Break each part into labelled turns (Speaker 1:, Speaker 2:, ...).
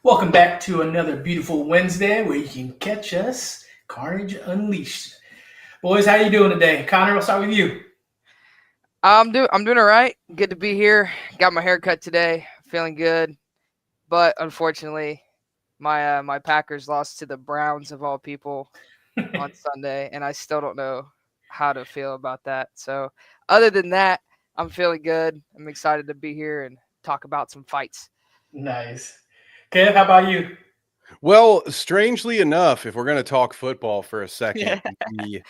Speaker 1: Welcome back to another beautiful Wednesday where you can catch us, Carnage Unleashed. Boys, how you doing today? Connor, we'll start with you.
Speaker 2: I'm doing all right. Good to be here. Got my hair cut today. Feeling good. But unfortunately, my Packers lost to the Browns of all people on Sunday, and I still don't know how to feel about that. So, other than that, I'm feeling good. I'm excited to be here and talk about some fights.
Speaker 1: Nice. Kev, how about you?
Speaker 3: Well, strangely enough, if we're going to talk football for a second,
Speaker 2: Yeah.
Speaker 3: the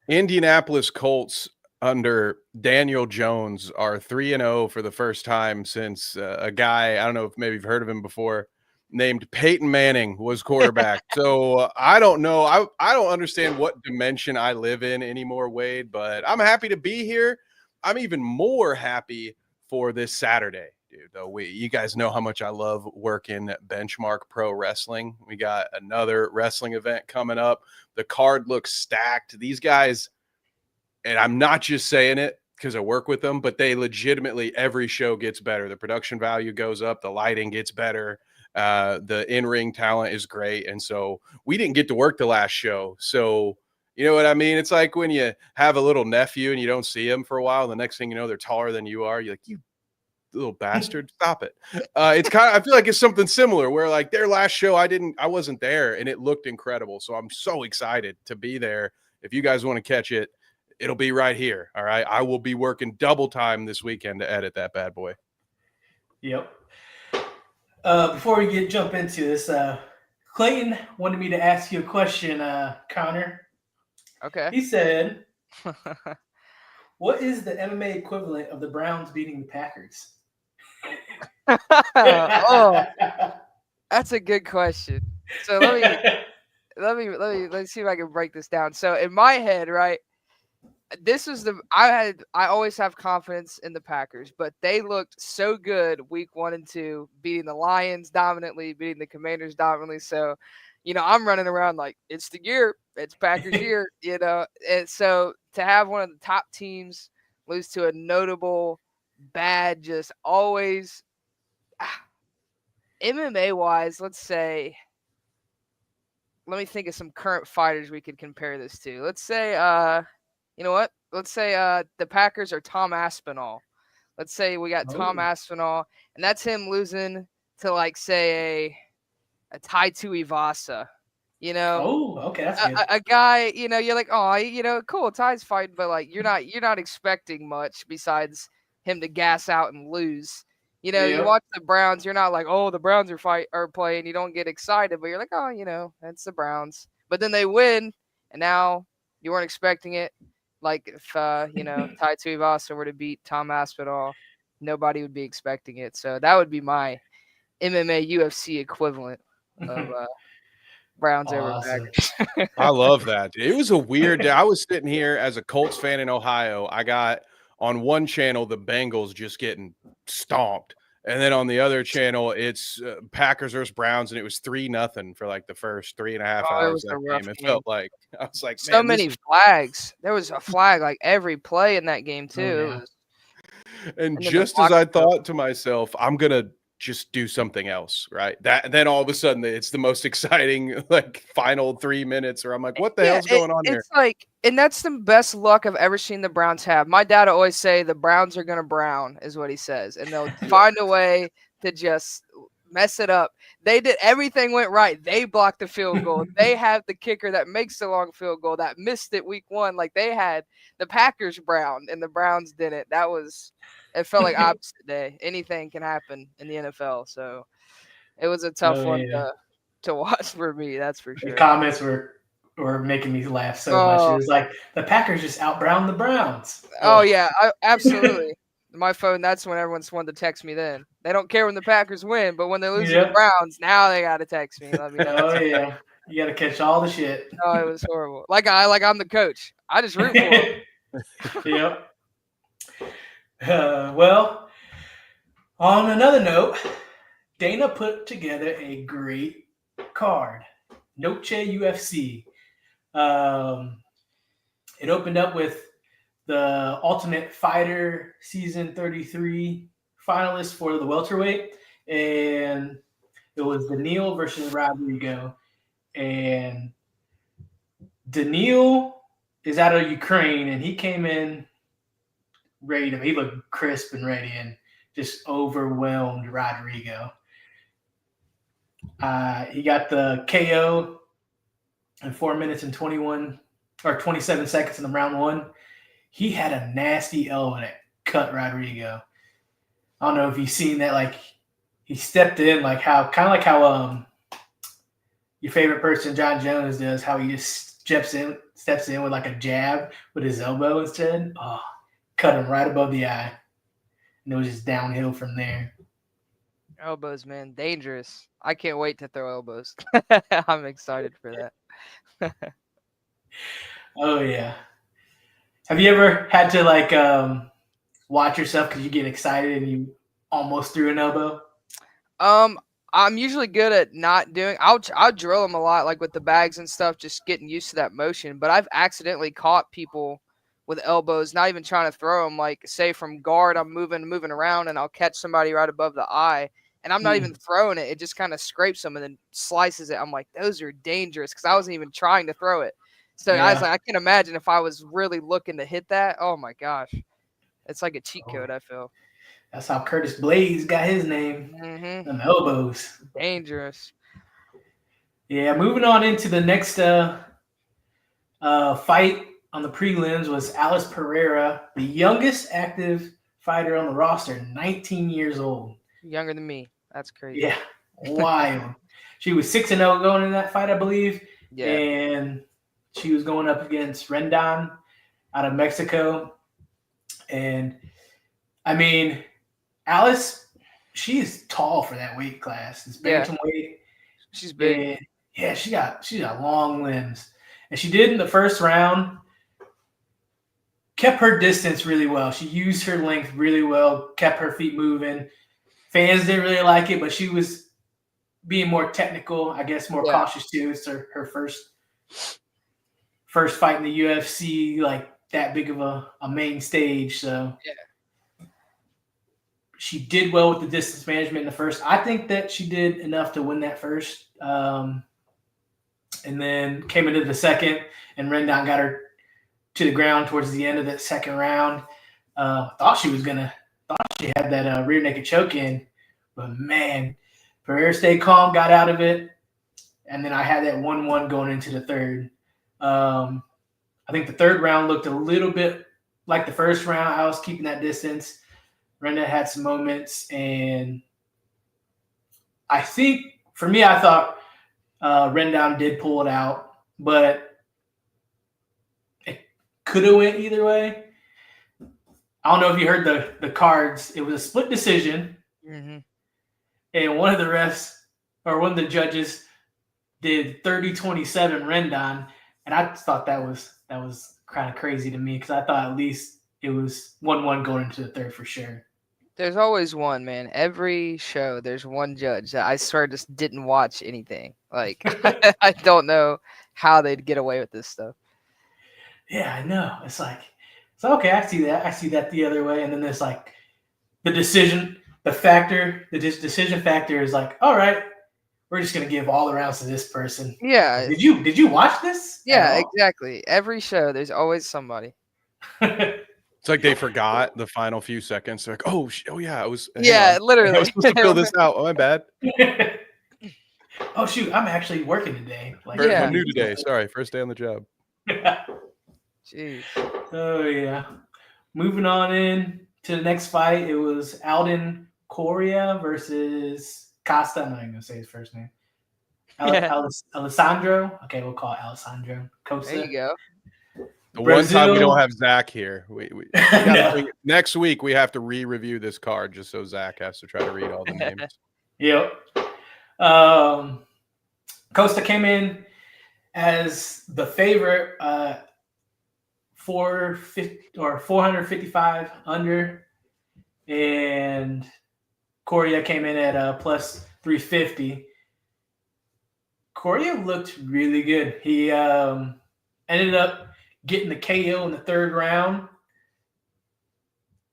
Speaker 3: Indianapolis Colts under Daniel Jones are 3-0 for the first time since a guy, I don't know if maybe you've heard of him before, named Peyton Manning was quarterback. So I don't know. I don't understand what dimension I live in anymore, Wade, but I'm happy to be here. I'm even more happy for this Saturday. Dude, though, you guys know how much I love working at Benchmark Pro Wrestling. We got another wrestling event coming up. The card looks stacked. These guys, and I'm not just saying it because I work with them, but they legitimately, every show gets better. The production value goes up. The lighting gets better. The in-ring talent is great. And so we didn't get to work the last show. So you know what I mean? It's like when you have a little nephew and you don't see him for a while. The next thing you know, they're taller than you are. You're like, you little bastard, stop it. It's kind of, I feel like it's something similar where like their last show I wasn't there and it looked incredible, so I'm so excited to be there. If you guys want to catch it, it'll be right here. All right, I will be working double time this weekend to edit that bad boy.
Speaker 1: Yep. Before we jump into this, Clayton wanted me to ask you a question, Connor.
Speaker 2: Okay.
Speaker 1: He said, what is the MMA equivalent of the Browns beating the Packers?
Speaker 2: Oh, that's a good question. So let's see if I can break this down. So in my head, right, this was I always have confidence in the Packers, but they looked so good week 1 and 2, beating the Lions dominantly, beating the Commanders dominantly. So, I'm running around like it's the year, it's Packers year, And so to have one of the top teams lose to a notable bad, just always MMA wise, let's say, let me think of some current fighters we could compare this to. Let's say, you know what? Let's say the Packers are Tom Aspinall. Let's say we got Tom
Speaker 1: Oh,
Speaker 2: Aspinall, and that's him losing to like say a Tai Tuivasa. You know,
Speaker 1: oh, okay, that's good.
Speaker 2: a guy. You're like, oh, cool. Ty's fighting, but like you're not expecting much besides him to gas out and lose. You
Speaker 1: Yep.
Speaker 2: watch the Browns, you're not like, oh, the Browns are playing. You don't get excited, but you're like, oh, it's the Browns. But then they win, and now you weren't expecting it. Like if Tai Tuivasa were to beat Tom Aspinall, nobody would be expecting it. So that would be my MMA UFC equivalent of Browns over
Speaker 1: Awesome.
Speaker 2: Packers.
Speaker 3: I love that. It was a weird day. I was sitting here as a Colts fan in Ohio. I got on one channel the Bengals just getting stomped. And then on the other channel, it's Packers versus Browns, and it was 3-0 for like the first three and a half
Speaker 2: Oh, it
Speaker 3: hours
Speaker 2: was
Speaker 3: of
Speaker 2: a
Speaker 3: that
Speaker 2: rough
Speaker 3: game. It
Speaker 2: game.
Speaker 3: felt like I was like,
Speaker 2: So
Speaker 3: man, this
Speaker 2: many
Speaker 3: is.
Speaker 2: flags. There was a flag like every play in that game
Speaker 1: Oh,
Speaker 2: too.
Speaker 1: yeah.
Speaker 3: And
Speaker 2: And then the
Speaker 3: just as I
Speaker 2: blocking.
Speaker 3: thought to myself, I'm gonna just do something else, right? That then all of a sudden it's the most exciting like final 3 minutes, or I'm like, what the
Speaker 2: Yeah,
Speaker 3: hell's going on here?
Speaker 2: it's like, and that's the best luck I've ever seen the Browns have. My dad would always say the Browns are gonna brown, is what he says, and they'll
Speaker 1: Yep.
Speaker 2: find a way to just mess it up. They did everything went right. They blocked the field goal. They have the kicker that makes the long field goal that missed it week 1. Like they had the Packers brown, and the Browns didn't. It felt like opposite day. Anything can happen in the NFL, so it was a tough
Speaker 1: Oh,
Speaker 2: one
Speaker 1: yeah.
Speaker 2: to watch for me. That's for
Speaker 1: The
Speaker 2: sure.
Speaker 1: comments were making me laugh so much. It
Speaker 2: Oh,
Speaker 1: was like the Packers just outbrowned the Browns.
Speaker 2: oh
Speaker 1: Oh,
Speaker 2: yeah, absolutely. My phone, that's when everyone's wanted to text me then. They don't care when the Packers win, but when they lose to the
Speaker 1: yep.
Speaker 2: Browns, now they got to text me. Let me know.
Speaker 1: Oh yeah. You got to catch all the shit.
Speaker 2: Oh, it was horrible. I'm the coach. I just root for
Speaker 1: Yep. Well, on another note, Dana put together a great card, Noche UFC. Um, it opened up with the Ultimate Fighter Season 33 finalists for the welterweight, and it It was Daniil versus Rodrigo, and Daniil is out of Ukraine, and he came in ready to. He looked crisp and ready, and just overwhelmed Rodrigo. He got the KO in 4 minutes and 27 seconds in the round one. He had a nasty elbow that cut Rodrigo. I don't know if you've seen that. Like he stepped in, like how your favorite person John Jones does. How he just steps in with like a jab with his elbow instead. Oh, cut him right above the eye, and it was just downhill from there.
Speaker 2: Elbows, man, dangerous. I can't wait to throw elbows. I'm excited for that.
Speaker 1: Oh yeah. Have you ever had to like watch yourself because you get excited and you almost threw an elbow?
Speaker 2: I'm usually good at not doing. I'll drill them a lot, like with the bags and stuff, just getting used to that motion. But I've accidentally caught people with elbows, not even trying to throw them. Like say from guard, I'm moving around, and I'll catch somebody right above the eye, and I'm not even throwing it. It just kind of scrapes them and then slices it. I'm like, those are dangerous because I wasn't even trying to throw it. So I was like, I can imagine if I was really looking to hit that. Oh my gosh, it's like a cheat code. I feel.
Speaker 1: That's how Curtis Blaze got his name. Them elbows.
Speaker 2: Dangerous.
Speaker 1: Yeah, moving on into the next fight on the prelims was Alice Pereira, the youngest active fighter on the roster, 19 years old.
Speaker 2: Younger than me. That's crazy.
Speaker 1: Yeah, wild. She was 6-0 going in that fight, I believe.
Speaker 2: Yeah.
Speaker 1: And she was going up against Rendon out of Mexico. And, I mean, Alice, she's tall for that weight class. It's bantamweight.
Speaker 2: She's big.
Speaker 1: And, yeah, she got long limbs. And she did in the first round. Kept her distance really well. She used her length really well, kept her feet moving. Fans didn't really like it, but she was being more technical, I guess more cautious too. It's her first fight in the UFC, like that big of a main stage. So she did well with the distance management in the first. I think that she did enough to win that first. And then came into the second, and Rendon got her to the ground towards the end of that second round. Thought she had that rear naked choke in, but man, Pereira stayed calm, got out of it, and then I had that 1-1 going into the third. I think the third round looked a little bit like the first round. I was keeping that distance. Rendon had some moments, and I think for me, I thought Rendon did pull it out, but it could have went either way. I don't know if you heard the cards. It was a split decision, and one of the refs or one of the judges did 30-27 Rendon, and I thought that was kind of crazy to me because I thought at least it was 1-1 going into the third for sure.
Speaker 2: There's always one, man. Every show, there's one judge that I swear just didn't watch anything. Like I don't know how they'd get away with this stuff.
Speaker 1: Yeah, I know. It's like, okay, I see that. I see that the other way. And then there's like the decision factor is like, all right, we're just going to give all the rounds to this person.
Speaker 2: Yeah.
Speaker 1: Did you watch this?
Speaker 2: Yeah, exactly. Every show, there's always somebody.
Speaker 3: It's like they forgot the final few seconds. They're like, oh yeah, it was.
Speaker 2: Yeah, literally.
Speaker 3: I was supposed to fill this out. Oh, my bad.
Speaker 1: Oh shoot, I'm actually working today. Like,
Speaker 3: I'm new today. Sorry, first day on the job.
Speaker 2: Jeez.
Speaker 1: Oh yeah. Moving on in to the next fight, it was Alden Correa versus Costa. I'm not even gonna say his first name. Alessandro. Okay, we'll call it Alessandro Costa.
Speaker 2: There you go.
Speaker 3: The one time we don't have Zach here. We next week we have to re-review this card just so Zach has to try to read all the names.
Speaker 1: Yep. Costa came in as the favorite, 455 under, and Correa came in at plus 350. Correa looked really good. He ended up getting the KO in the third round.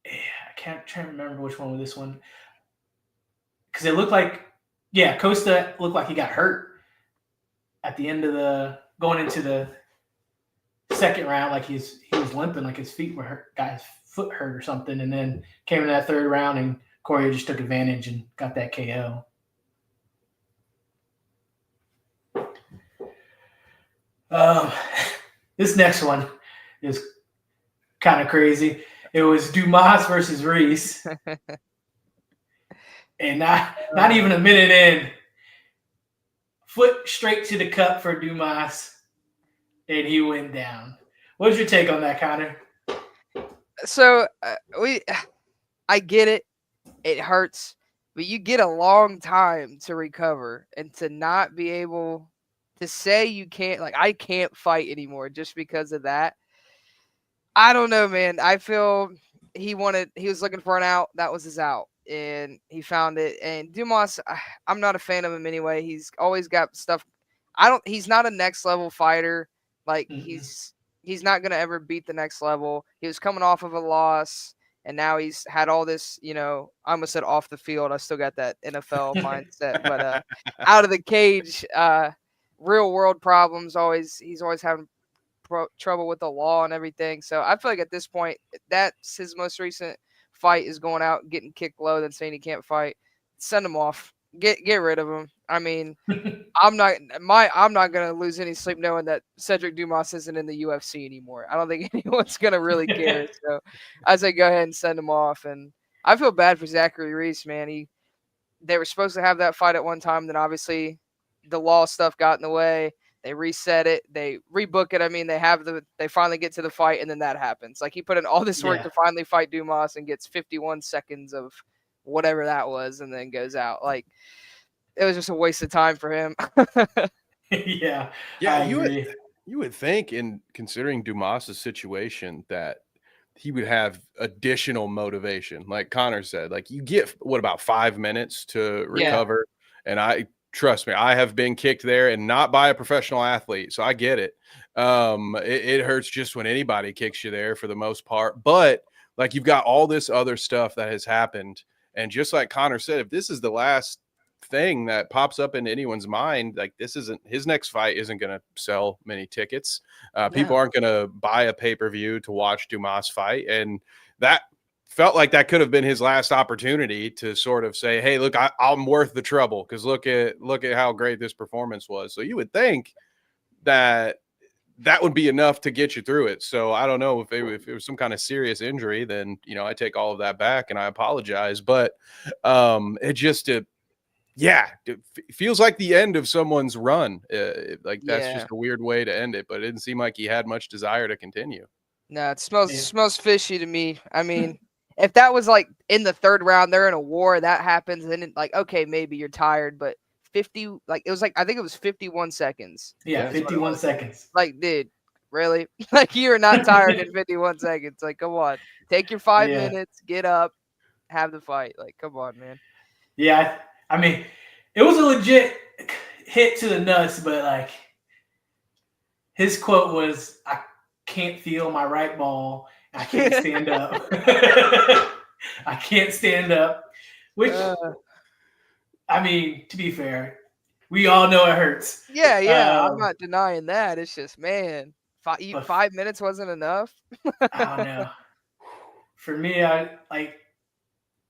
Speaker 1: Yeah, I can't try to remember which one was this one. Because it looked like Yeah, Costa looked like he got hurt at the end of going into the second round. Like he was limping, like his feet were hurt, got his foot hurt or something, and then came in that third round, and Corey just took advantage and got that KO. This next one is kind of crazy. It was Dumas versus Reese. And not even a minute in, foot straight to the cup for Dumas, and he went down. What's your take on that, Connor?
Speaker 2: So I get it. It hurts, but you get a long time to recover, and to not be able to say you can't, like, I can't fight anymore just because of that. I don't know, man. I feel he was looking for an out. That was his out, and he found it. And Dumas, I'm not a fan of him anyway. He's always got stuff. He's not a next level fighter. Like he's not gonna ever beat the next level. He was coming off of a loss, and now he's had all this. I almost said off the field. I still got that NFL mindset, but out of the cage, real world problems. He's always having trouble with the law and everything. So I feel like at this point, that's his most recent fight, is going out, getting kicked low, then saying he can't fight. Send him off. Get rid of him. I mean, I'm not gonna lose any sleep knowing that Cedric Dumas isn't in the UFC anymore. I don't think anyone's gonna really care. So I say go ahead and send him off. And I feel bad for Zachary Reese, man. They were supposed to have that fight at one time, then obviously the law stuff got in the way. They reset it. They rebook it. I mean, they finally get to the fight, and then that happens. Like, he put in all this work to finally fight Dumas and gets 51 seconds of whatever that was, and then goes out. Like, it was just a waste of time for him.
Speaker 1: Yeah.
Speaker 3: You would think, in considering Dumas's situation, that he would have additional motivation. Like Connor said, like, you get about 5 minutes to recover. And trust me, I have been kicked there, and not by a professional athlete, so I get it. It hurts just when anybody kicks you there for the most part. But like, you've got all this other stuff that has happened, and just like Connor said, if this is the last thing that pops up into anyone's mind, like, his next fight isn't going to sell many tickets. People aren't going to buy a pay-per-view to watch Dumas fight, and that felt like that could have been his last opportunity to sort of say, hey, look, I'm worth the trouble, because look at how great this performance was. So you would think that would be enough to get you through it. So I don't know if it was some kind of serious injury, then I take all of that back and I apologize. But it feels like the end of someone's run. That's just a weird way to end it. But it didn't seem like he had much desire to continue.
Speaker 2: No, it smells fishy to me. I mean, if that was like in the third round, they're in a war, that happens, then okay, maybe you're tired, but 50, like, it was like, I think it was 51 seconds.
Speaker 1: Yeah, 51 seconds.
Speaker 2: Like, dude, really? Like, you're not tired in 51 seconds. Like, come on. Take your 5 minutes, get up, have the fight. Like, come on, man.
Speaker 1: Yeah, I mean, it was a legit hit to the nuts, but like, his quote was, I can't feel my right ball. I can't stand up. I can't stand up. Which, I mean, to be fair, we all know it hurts.
Speaker 2: Yeah. I'm not denying that. It's just, man, 5 minutes wasn't enough.
Speaker 1: I don't know. For me, I like,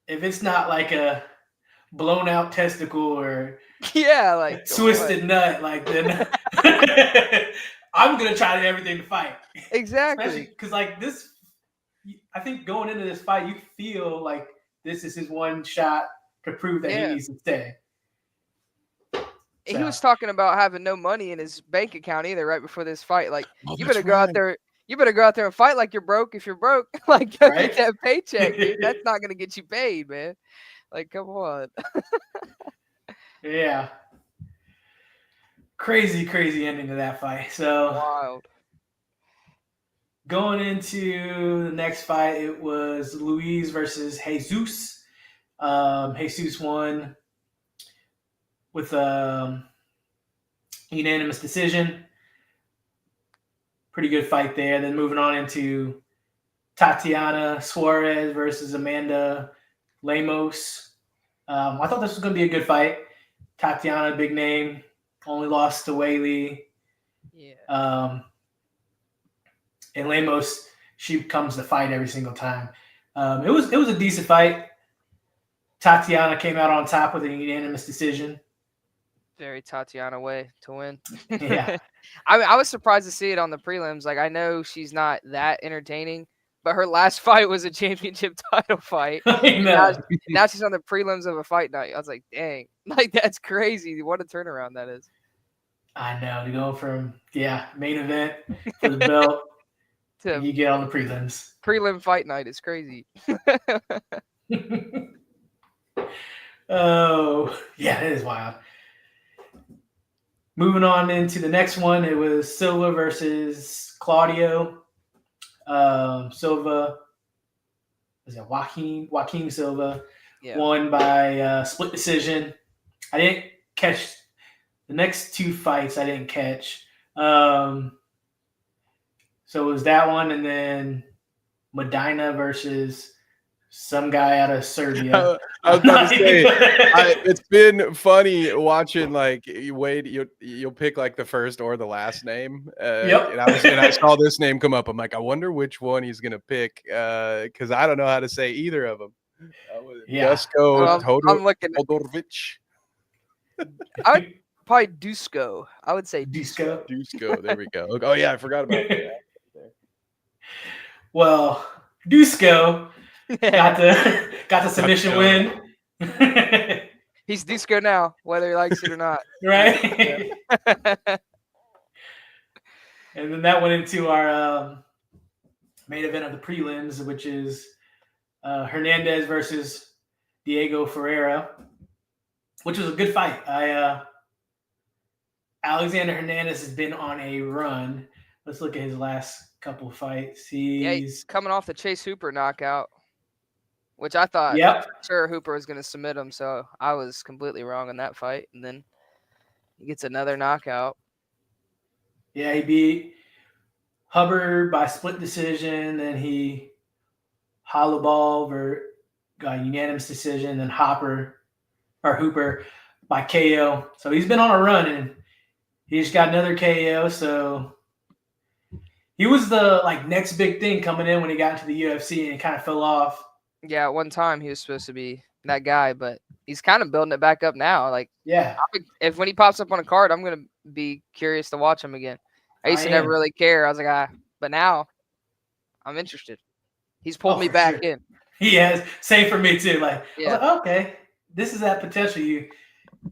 Speaker 1: if it's not like a blown out testicle or
Speaker 2: like
Speaker 1: twisted nut, like, then I'm gonna try everything to fight.
Speaker 2: Exactly.
Speaker 1: Because like this, I think going into this fight, you feel like this is his one shot to prove that he needs to stay.
Speaker 2: He was talking about having no money in his bank account either right before this fight. Like, you better go out there. You better go out there and fight like you're broke. If you're broke, like, go get that paycheck, dude. That's not gonna get you paid, man. Like, come on.
Speaker 1: Yeah. Crazy ending to that fight. So
Speaker 2: wild.
Speaker 1: Going into the next fight, it was Luis versus Jesus. Jesus won with a unanimous decision. Pretty good fight there. Then moving on into Tatiana Suarez versus Amanda Lemos. I thought this was going to be a good fight. Tatiana, big name, only lost to Whaley.
Speaker 2: Yeah.
Speaker 1: And Lemos, she comes to fight every single time. It was a decent fight. Tatiana came out on top with a unanimous decision.
Speaker 2: Very Tatiana way to win.
Speaker 1: Yeah.
Speaker 2: I was surprised to see it on the prelims. Like, I know she's not that entertaining, but her last fight was a championship title fight.
Speaker 1: I know.
Speaker 2: Now she's on the prelims of a fight night. I was like, dang, like that's crazy. What a turnaround that is.
Speaker 1: I know, to go from main event for the belt
Speaker 2: To
Speaker 1: and you get on the prelims.
Speaker 2: prelim fight night is crazy.
Speaker 1: Oh, yeah, it is wild. Moving on into the next one, it was Silva versus Claudio. Silva, was it Joaquin Silva, won by split decision. I didn't catch the next two fights. I didn't catch. So it was that one, and then Medina versus some guy out of Serbia.
Speaker 3: I was about to say, it's been funny watching like Wade. You'll pick like the first or the last name.
Speaker 1: Yep.
Speaker 3: And I saw this name come up. I'm like, I wonder which one he's gonna pick because I don't know how to say either of them. Dusko Todorovic.
Speaker 2: I would probably Dusko. I would say
Speaker 1: Dusko.
Speaker 3: Dusko. There we go. Oh yeah, I forgot about that.
Speaker 1: Well, Dusko got the submission win.
Speaker 2: He's Dusko now, whether he likes it or not.
Speaker 1: Right. And then that went into our main event of the prelims, which is Hernandez versus Diego Ferreira, which was a good fight. Alexander Hernandez has been on a run. Let's look at his last couple fights.
Speaker 2: He's coming off the Chase Hooper knockout, which I thought sure Hooper was going to submit him, so I was completely wrong in that fight. And then he gets another knockout.
Speaker 1: Yeah, he beat Hubbard by split decision. Then he Hollowball got unanimous decision. Then Hooper by KO. So he's been on a run, and he just got another KO. So he was the next big thing coming in when he got into the UFC, and it kind of fell off.
Speaker 2: Yeah, at one time he was supposed to be that guy, but he's kind of building it back up now. If when he pops up on a card, I'm gonna be curious to watch him again. I used to never really care. I was like, but now I'm interested. He's pulled me back in.
Speaker 1: He has. Same for me too. I was like, okay, this is that potential you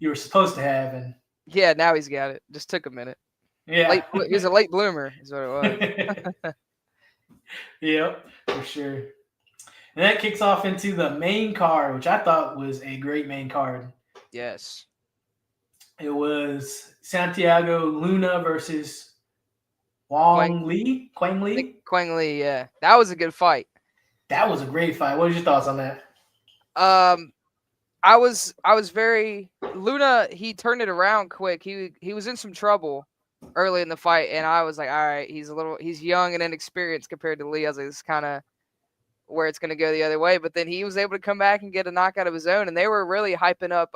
Speaker 1: were supposed to have, and
Speaker 2: now he's got it. Just took a minute.
Speaker 1: Yeah,
Speaker 2: he was a late bloomer, is what it was.
Speaker 1: Yep, for sure. And that kicks off into the main card, which I thought was a great main card.
Speaker 2: Yes.
Speaker 1: It was Santiago Luna versus Quang Li,
Speaker 2: yeah. That was a good fight.
Speaker 1: That was a great fight. What was your thoughts on that?
Speaker 2: I was very Luna, he turned it around quick. He was in some trouble early in the fight, and I was like, all right, he's young and inexperienced compared to Lee. I was like, this is kind of where it's going to go the other way. But then he was able to come back and get a knockout of his own, and they were really hyping up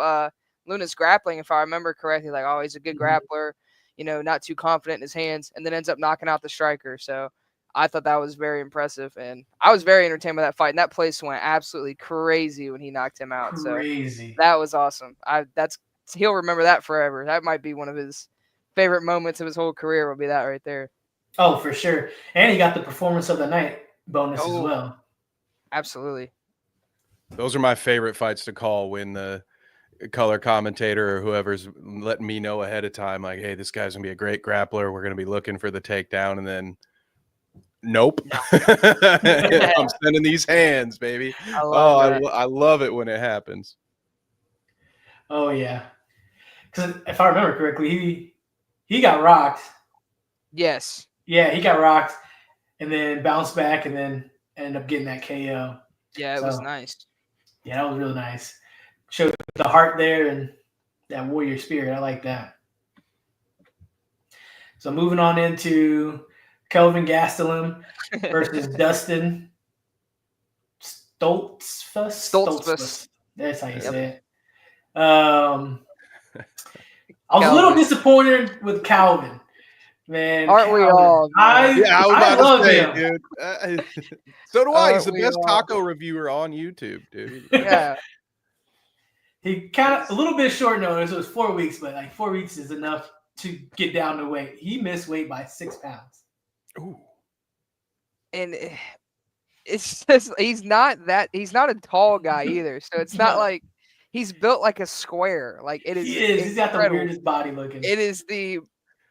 Speaker 2: Luna's grappling, if I remember correctly. Like, oh, he's a good grappler, not too confident in his hands, and then ends up knocking out the striker. So I thought that was very impressive, and I was very entertained by that fight. And that place went absolutely crazy when he knocked him out.
Speaker 1: Crazy.
Speaker 2: So that was awesome. He'll remember that forever. That might be one of his favorite moments of his whole career. Will be that right there.
Speaker 1: Oh, for sure. And he got the performance of the night bonus as well.
Speaker 2: Absolutely.
Speaker 3: Those are my favorite fights to call, when the color commentator or whoever's letting me know ahead of time, like, hey, this guy's gonna be a great grappler. We're gonna be looking for the takedown, and then nope. I'm sending these hands, baby. I love it when it happens.
Speaker 1: Oh yeah. Because if I remember correctly, he got rocked.
Speaker 2: Yes.
Speaker 1: Yeah, he got rocked and then bounced back and then ended up getting that KO.
Speaker 2: Yeah, it was nice.
Speaker 1: Yeah, that was really nice. Showed the heart there and that warrior spirit. I like that. So moving on into Kelvin Gastelum versus Dustin Stoltzfus. That's how you say it. I was a little
Speaker 2: Calvin.
Speaker 1: disappointed with Calvin. Man,
Speaker 2: Aren't we
Speaker 1: Calvin.
Speaker 2: all, man?
Speaker 3: Yeah, I was
Speaker 1: I
Speaker 3: about
Speaker 1: love
Speaker 3: to say,
Speaker 1: him.
Speaker 3: dude. So do I. He's
Speaker 2: Aren't
Speaker 3: the
Speaker 2: we
Speaker 3: best
Speaker 2: all?
Speaker 3: taco reviewer on YouTube, dude.
Speaker 2: Yeah.
Speaker 1: He kind of a little bit short notice. It was 4 weeks, but like 4 weeks is enough to get down to weight. He missed weight by 6 pounds.
Speaker 3: Ooh.
Speaker 2: And it's just he's not a tall guy either. So it's not
Speaker 1: No.
Speaker 2: like he's built like a square. Like it is.
Speaker 1: He is. He's got the
Speaker 2: incredible.
Speaker 1: weirdest body looking.
Speaker 2: It is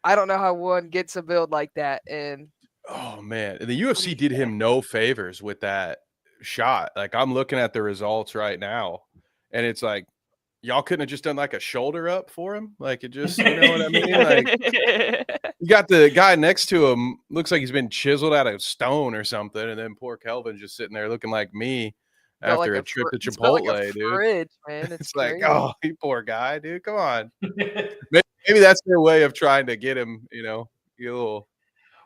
Speaker 2: I don't know how one gets a build like that. And
Speaker 3: Oh man, the UFC did him no favors with that shot. Like I'm looking at the results right now, and it's like y'all couldn't have just done like a shoulder up for him. Like it just, you know what I mean? Like you got the guy next to him, looks like he's been chiseled out of stone or something, and then poor Kelvin's just sitting there looking like me
Speaker 2: built
Speaker 3: after
Speaker 2: like
Speaker 3: a trip to
Speaker 2: it's built
Speaker 3: Chipotle,
Speaker 2: like a
Speaker 3: dude.
Speaker 2: fridge, man.
Speaker 3: It's
Speaker 2: crazy.
Speaker 3: like, oh, you poor guy, dude. Come on. Maybe that's their way of trying to get him, you know, get a little.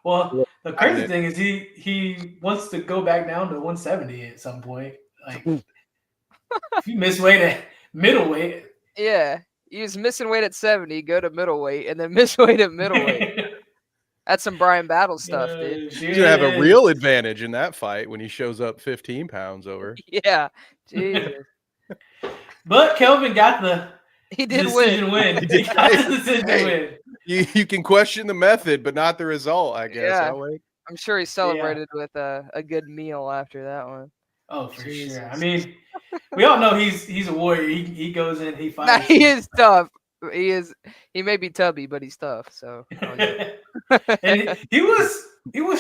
Speaker 1: Well, the crazy thing is he wants to go back down to 170 at some point. Like if you miss weight at middleweight.
Speaker 2: Yeah. He was missing weight at 70, go to middleweight, and then miss weight at middleweight. That's some Brian Battle stuff, dude.
Speaker 3: He's gonna have a real advantage in that fight when he shows up 15 pounds over.
Speaker 2: Yeah. Jesus.
Speaker 1: But Kelvin got the
Speaker 2: He did
Speaker 1: decision win. He got the decision win.
Speaker 3: You can question the method, but not the result, I guess.
Speaker 2: Yeah.
Speaker 3: Wait.
Speaker 2: I'm sure he celebrated with a good meal after that one.
Speaker 1: Oh, for sure. I mean, we all know he's a warrior. He goes in, he fights.
Speaker 2: Nah, he is tough. He may be tubby, but he's tough. So
Speaker 1: and he was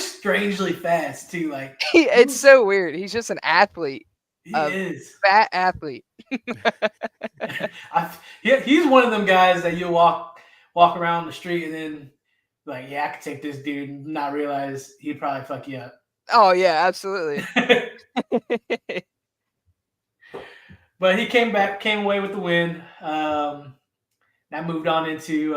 Speaker 1: strangely fast too. Like
Speaker 2: it's so weird. He's just an athlete.
Speaker 1: He is
Speaker 2: fat athlete.
Speaker 1: He's one of them guys that you walk around the street and then like, yeah, I could take this dude and not realize he'd probably fuck you up.
Speaker 2: Oh yeah, absolutely.
Speaker 1: But he came away with the win. That moved on into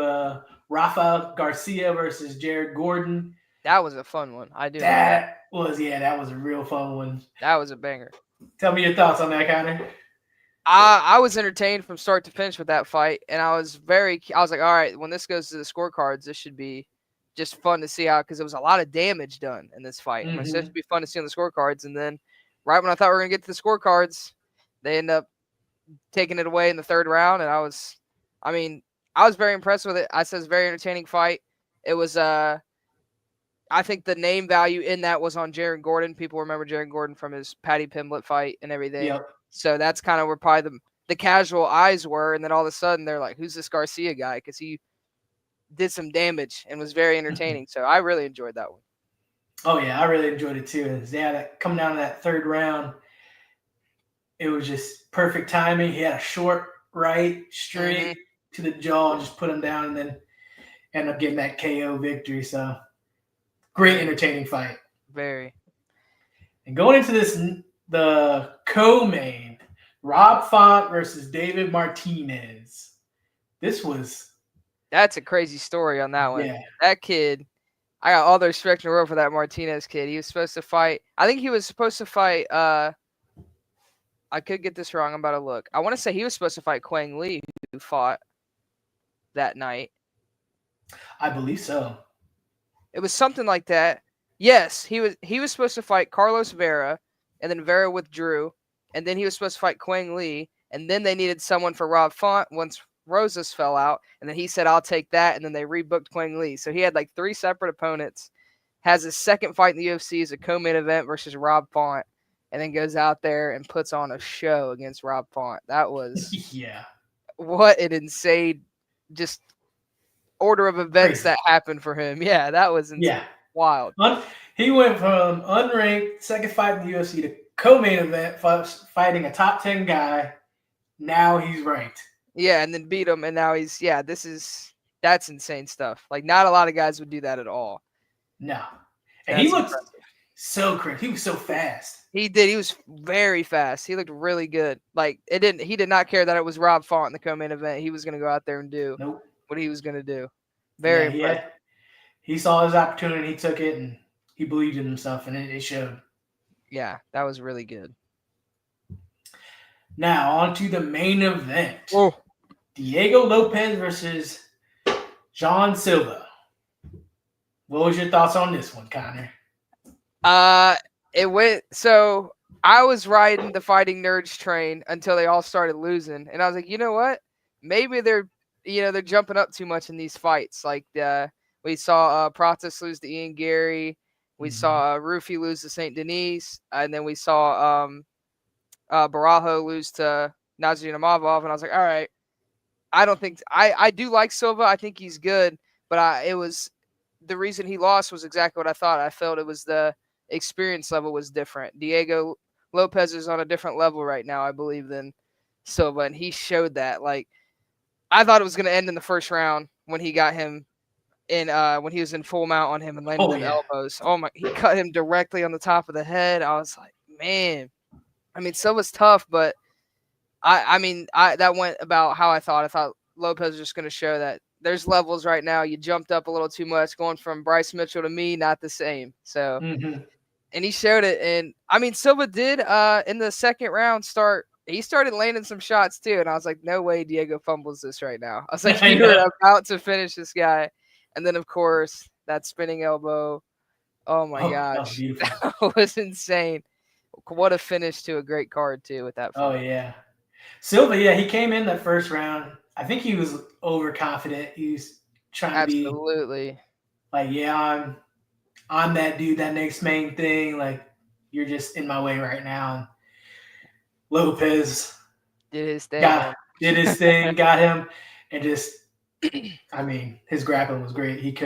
Speaker 1: Rafa Garcia versus Jared Gordon.
Speaker 2: That was a fun one. I do.
Speaker 1: That was a real fun one.
Speaker 2: That was a banger.
Speaker 1: Tell me your thoughts on that, Connor.
Speaker 2: I was entertained from start to finish with that fight, and I was like, all right, when this goes to the scorecards, this should be just fun to see how, because there was a lot of damage done in this fight. Mm-hmm. So it should be fun to see on the scorecards. And then right when I thought we were going to get to the scorecards, they end up taking it away in the third round. And I was very impressed with it. I said it's a very entertaining fight. It was, I think the name value in that was on Jared Gordon. People remember Jared Gordon from his Paddy Pimblett fight and everything. Yep. So that's kind of where probably the casual eyes were. And then all of a sudden they're like, who's this Garcia guy? Because he did some damage and was very entertaining. So I really enjoyed that one.
Speaker 1: Oh, yeah, I really enjoyed it too. And coming down to that third round, it was just perfect timing. He had a short right straight to the jaw and just put him down and then end up getting that KO victory. So great entertaining fight.
Speaker 2: Very.
Speaker 1: And going into the co-main, Rob Font versus David Martinez.
Speaker 2: That's a crazy story on that one.
Speaker 1: Yeah.
Speaker 2: That kid, I got all the respect in the world for that Martinez kid. He was supposed to fight. I think he was supposed to fight. I could get this wrong. I'm about to look. I want to say he was supposed to fight Quang Lee, who fought that night.
Speaker 1: I believe so.
Speaker 2: It was something like that. Yes, he was supposed to fight Carlos Vera, and then Vera withdrew, and then he was supposed to fight Quang Lee, and then they needed someone for Rob Font once Rosas fell out, and then he said, I'll take that, and then they rebooked Quang Lee. So he had like 3 separate opponents, has his second fight in the UFC as a co-main event versus Rob Font, and then goes out there and puts on a show against Rob Font. That was what an insane just order of events that happened for him. Yeah, that was wild.
Speaker 1: He went from unranked second fight in the UFC to co-main event fighting a top 10 guy. Now he's ranked.
Speaker 2: Yeah, and then beat him, and now that's insane stuff. Like, not a lot of guys would do that at all.
Speaker 1: No. And he looked so quick. He was so fast.
Speaker 2: He did. He was very fast. He looked really good. Like, he did not care that it was Rob Font in the co-main event. He was going to go out there and do what he was going to do. Very impressive.
Speaker 1: He saw his opportunity, he took it, and he believed in himself, and it showed.
Speaker 2: Yeah, that was really good.
Speaker 1: Now, on to the main event.
Speaker 2: Oh.
Speaker 1: Diego Lopez versus John Silva. What was your thoughts on this one, Connor?
Speaker 2: It went so I was riding the Fighting Nerds train until they all started losing, and I was like, you know what? Maybe they're jumping up too much in these fights. Like we saw Pratis lose to Ian Gary, we saw Rufy lose to Saint Denis, and then we saw Barajo lose to Nazir Namavov, and I was like, all right, I don't think I do like Silva. I think he's good, but it was the reason he lost was exactly what I thought. I felt it was the experience level was different. Diego Lopez is on a different level right now, I believe, than Silva, and he showed that. Like, I thought it was going to end in the first round when he got him in when he was in full mount on him and landed in elbows. Oh my, he cut him directly on the top of the head. I was like, man. I mean, Silva's tough, but I mean, that went about how I thought. I thought Lopez was just going to show that there's levels right now. You jumped up a little too much, going from Bryce Mitchell to me, not the same. So, and he showed it. And I mean, Silva did in the second round he started landing some shots too. And I was like, no way Diego fumbles this right now. I was like, you're about to finish this guy. And then, of course, that spinning elbow. Oh my gosh. That was insane. What a finish to a great card too with that fight.
Speaker 1: Oh yeah. Silva, yeah, he came in that first round. I think he was overconfident. He was trying to be like, yeah, I'm that dude, that next main thing. Like, you're just in my way right now. And Lopez
Speaker 2: did his thing,
Speaker 1: got him, and just, I mean, his grappling was great.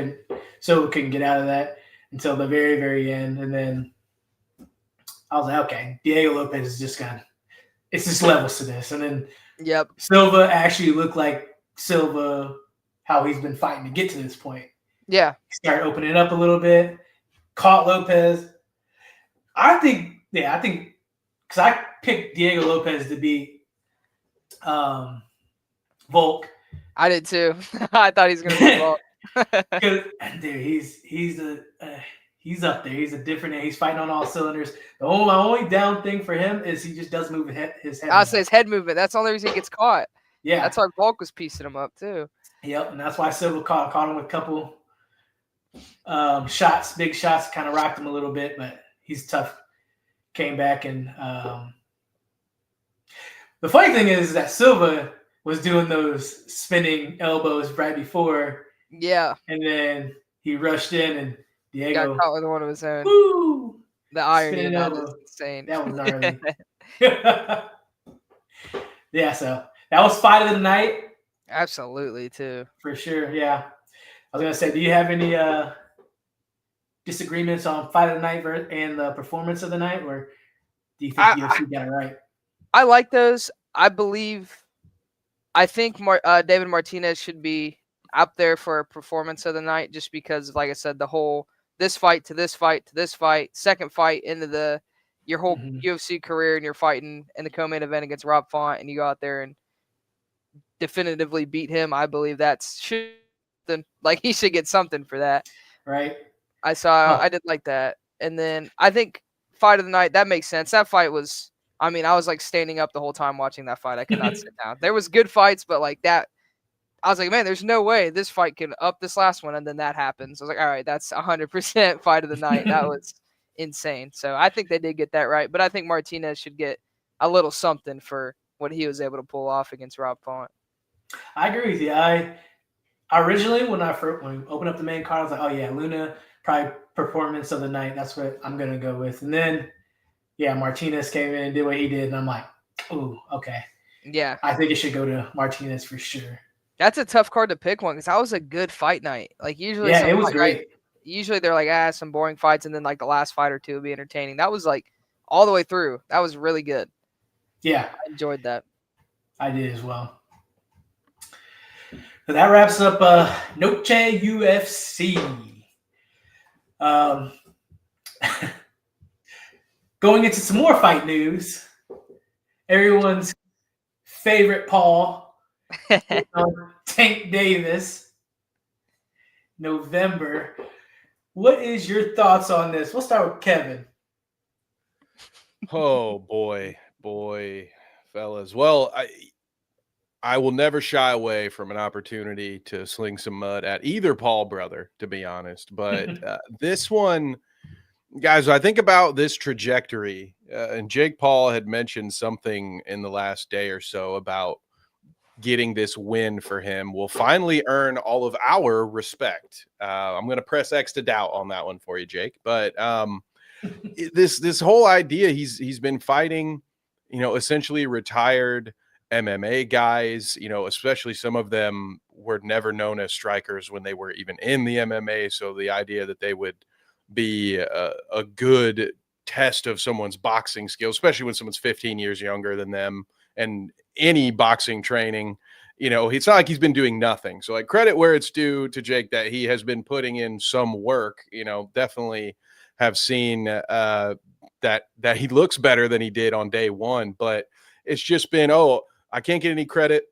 Speaker 1: Silva couldn't get out of that until the very, very end. And then I was like, okay, Diego Lopez is just it's just levels to this. And then Silva actually looked like Silva, how he's been fighting to get to this point.
Speaker 2: Yeah.
Speaker 1: He started opening up a little bit, caught Lopez. I think, because I picked Diego Lopez to beat Volk.
Speaker 2: I did too. I thought he was going to beat Volk.
Speaker 1: Dude, he's up there. He's a different. He's fighting on all cylinders. My only down thing for him is he just doesn't move his head.
Speaker 2: I'll say his head movement. That's the only reason he gets caught.
Speaker 1: Yeah,
Speaker 2: that's why Volk was piecing him up too.
Speaker 1: Yep, and that's why Silva caught him with a couple shots, big shots, kind of rocked him a little bit, but he's tough. Came back, and the funny thing is that Silva was doing those spinning elbows right before.
Speaker 2: Yeah,
Speaker 1: and then he rushed in and Diego
Speaker 2: got caught with one of his own.
Speaker 1: Woo!
Speaker 2: The irony of that is insane.
Speaker 1: That was gnarly. Yeah, so that was fight of the night.
Speaker 2: Absolutely, too.
Speaker 1: For sure, yeah. I was going to say, do you have any disagreements on fight of the night and the performance of the night, or do you think UFC got it right? I
Speaker 2: like those. I think David Martinez should be up there for performance of the night just because, like I said, the whole this fight to this fight to this fight, second fight into your whole UFC career, and you're fighting in the co-main event against Rob Font, and you go out there and definitively beat him. I believe like he should get something for that.
Speaker 1: Right.
Speaker 2: I did like that. And then I think fight of the night, that makes sense. That fight was, I mean, I was like standing up the whole time watching that fight. I could not sit down. There was good fights, but like that, I was like, man, there's no way this fight can up this last one. And then that happens. I was like, all right, that's 100% fight of the night. That was insane. So I think they did get that right. But I think Martinez should get a little something for what he was able to pull off against Rob Font.
Speaker 1: I agree with you. I originally, when we opened up the main card, I was like, oh yeah, Luna, probably performance of the night. That's what I'm going to go with. And then, yeah, Martinez came in and did what he did. And I'm like, ooh, okay.
Speaker 2: Yeah.
Speaker 1: I think it should go to Martinez for sure.
Speaker 2: That's a tough card to pick one because that was a good fight night. Like usually,
Speaker 1: it was great.
Speaker 2: Usually they're like, some boring fights, and then like the last fight or two will be entertaining. That was like all the way through. That was really good.
Speaker 1: Yeah.
Speaker 2: I enjoyed that.
Speaker 1: I did as well. So that wraps up Noche UFC. Going into some more fight news, everyone's favorite Paul, Tank Davis, November. What is your thoughts on this? We'll start with Kevin.
Speaker 3: Oh, boy, fellas. Well, I will never shy away from an opportunity to sling some mud at either Paul brother, to be honest. But this one, guys, I think about this trajectory, and Jake Paul had mentioned something in the last day or so about getting this win for him will finally earn all of our respect. I'm going to press X to doubt on that one for you, Jake. But this whole idea, he's been fighting, essentially retired MMA guys, especially some of them were never known as strikers when they were even in the MMA. So the idea that they would be a good test of someone's boxing skills, especially when someone's 15 years younger than them, and any boxing training, it's not like he's been doing nothing. So like credit where it's due to Jake that he has been putting in some work, definitely have seen that he looks better than he did on day one, but it's just been, I can't get any credit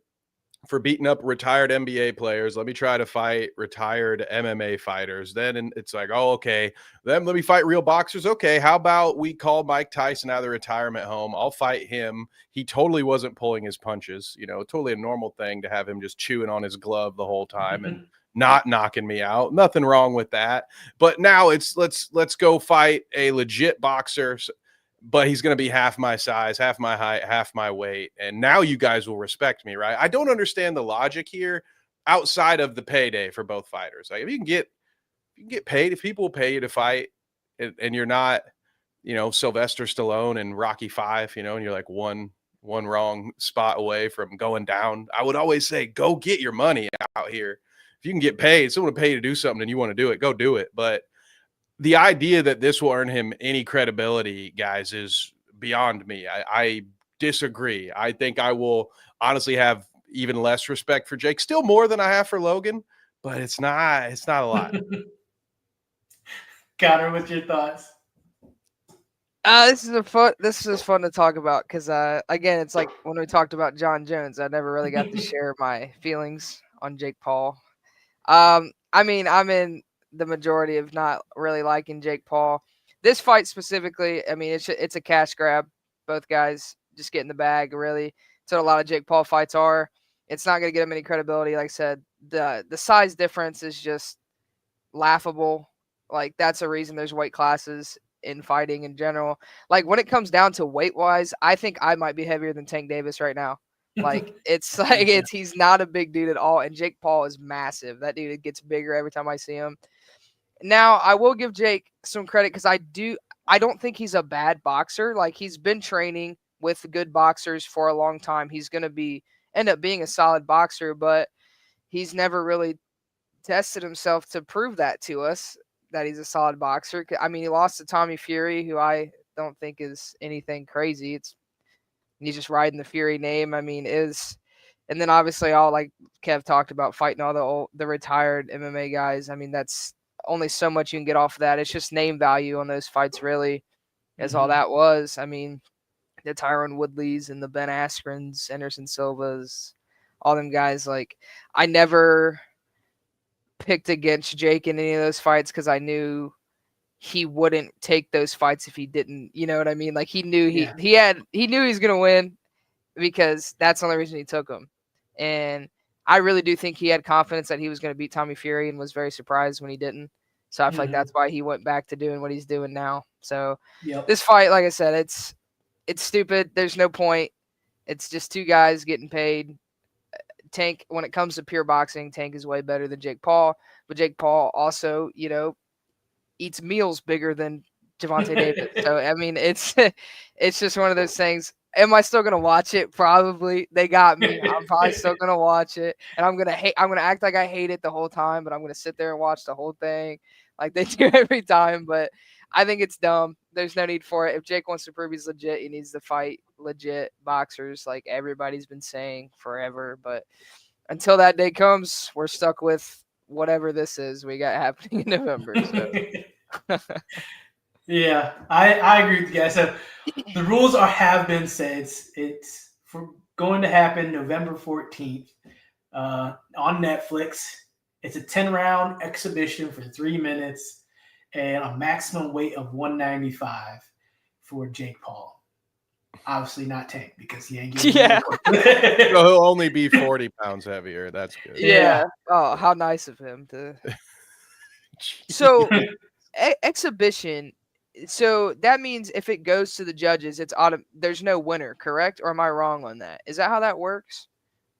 Speaker 3: for beating up retired NBA players. Let me try to fight retired MMA fighters. Then it's like, okay, then let me fight real boxers. Okay, how about we call Mike Tyson out of the retirement home? I'll fight him. He totally wasn't pulling his punches. Totally a normal thing to have him just chewing on his glove the whole time and not knocking me out. Nothing wrong with that. But now it's let's go fight a legit boxer. But he's going to be half my size, half my height, half my weight. And now you guys will respect me, right? I don't understand the logic here outside of the payday for both fighters. Like if you can get paid, if people will pay you to fight and you're not, Sylvester Stallone and Rocky V, and you're like one wrong spot away from going down, I would always say, go get your money out here. If you can get paid, someone will pay you to do something and you want to do it, go do it. But the idea that this will earn him any credibility, guys, is beyond me. I disagree. I think I will honestly have even less respect for Jake, still more than I have for Logan, but it's not a lot.
Speaker 1: Connor, what's your thoughts?
Speaker 2: This is fun to talk about because again, it's like when we talked about John Jones, I never really got to share my feelings on Jake Paul. I mean, I'm in the majority of not really liking Jake Paul. This fight specifically, I mean, it's a cash grab. Both guys just get in the bag, really. That's what a lot of Jake Paul fights are. It's not going to get him any credibility. Like I said, the size difference is just laughable. Like, that's a reason there's weight classes in fighting in general. Like, when it comes down to weight-wise, I think I might be heavier than Tank Davis right now. Like, it's like he's not a big dude at all, and Jake Paul is massive. That dude gets bigger every time I see him. Now, I will give Jake some credit because I don't think he's a bad boxer. Like, he's been training with good boxers for a long time. He's going to end up being a solid boxer, but he's never really tested himself to prove that to us, that he's a solid boxer. I mean, he lost to Tommy Fury, who I don't think is anything crazy. He's just riding the Fury name. I mean, and then obviously all like Kev talked about fighting all the retired MMA guys. I mean, that's only so much you can get off of that. It's just name value on those fights, really, is all that was. I mean, the Tyron Woodleys and the Ben Askrens, Anderson Silvas, all them guys. Like, I never picked against Jake in any of those fights because I knew he wouldn't take those fights if he didn't, you know what I mean? Like, he knew he knew he was going to win because that's the only reason he took him. And I really do think he had confidence that he was going to beat Tommy Fury and was very surprised when he didn't. So I feel like that's why he went back to doing what he's doing now. So this fight, like I said, it's stupid. There's no point. It's just two guys getting paid. Tank, when it comes to pure boxing, Tank is way better than Jake Paul. But Jake Paul also, eats meals bigger than Gervonta Davis. So, I mean, it's just one of those things. Am I still gonna watch it? Probably. They got me. I'm probably still gonna watch it, and I'm gonna act like I hate it the whole time, but I'm gonna sit there and watch the whole thing, like they do every time. But I think it's dumb. There's no need for it. If Jake wants to prove he's legit, he needs to fight legit boxers, like everybody's been saying forever. But until that day comes, we're stuck with whatever this is we got happening in November. So.
Speaker 1: Yeah, I agree with you guys. So the rules have been set. It's going to happen November 14th on Netflix. It's a 10-round exhibition for 3 minutes and a maximum weight of 195 for Jake Paul. obviously not Tank because he ain't getting
Speaker 2: Yeah.
Speaker 3: So he'll only be 40 pounds heavier. That's good.
Speaker 2: Yeah. Oh, how nice of him to. So exhibition. So that means if it goes to the judges, there's no winner, correct? Or am I wrong on that? Is that how that works?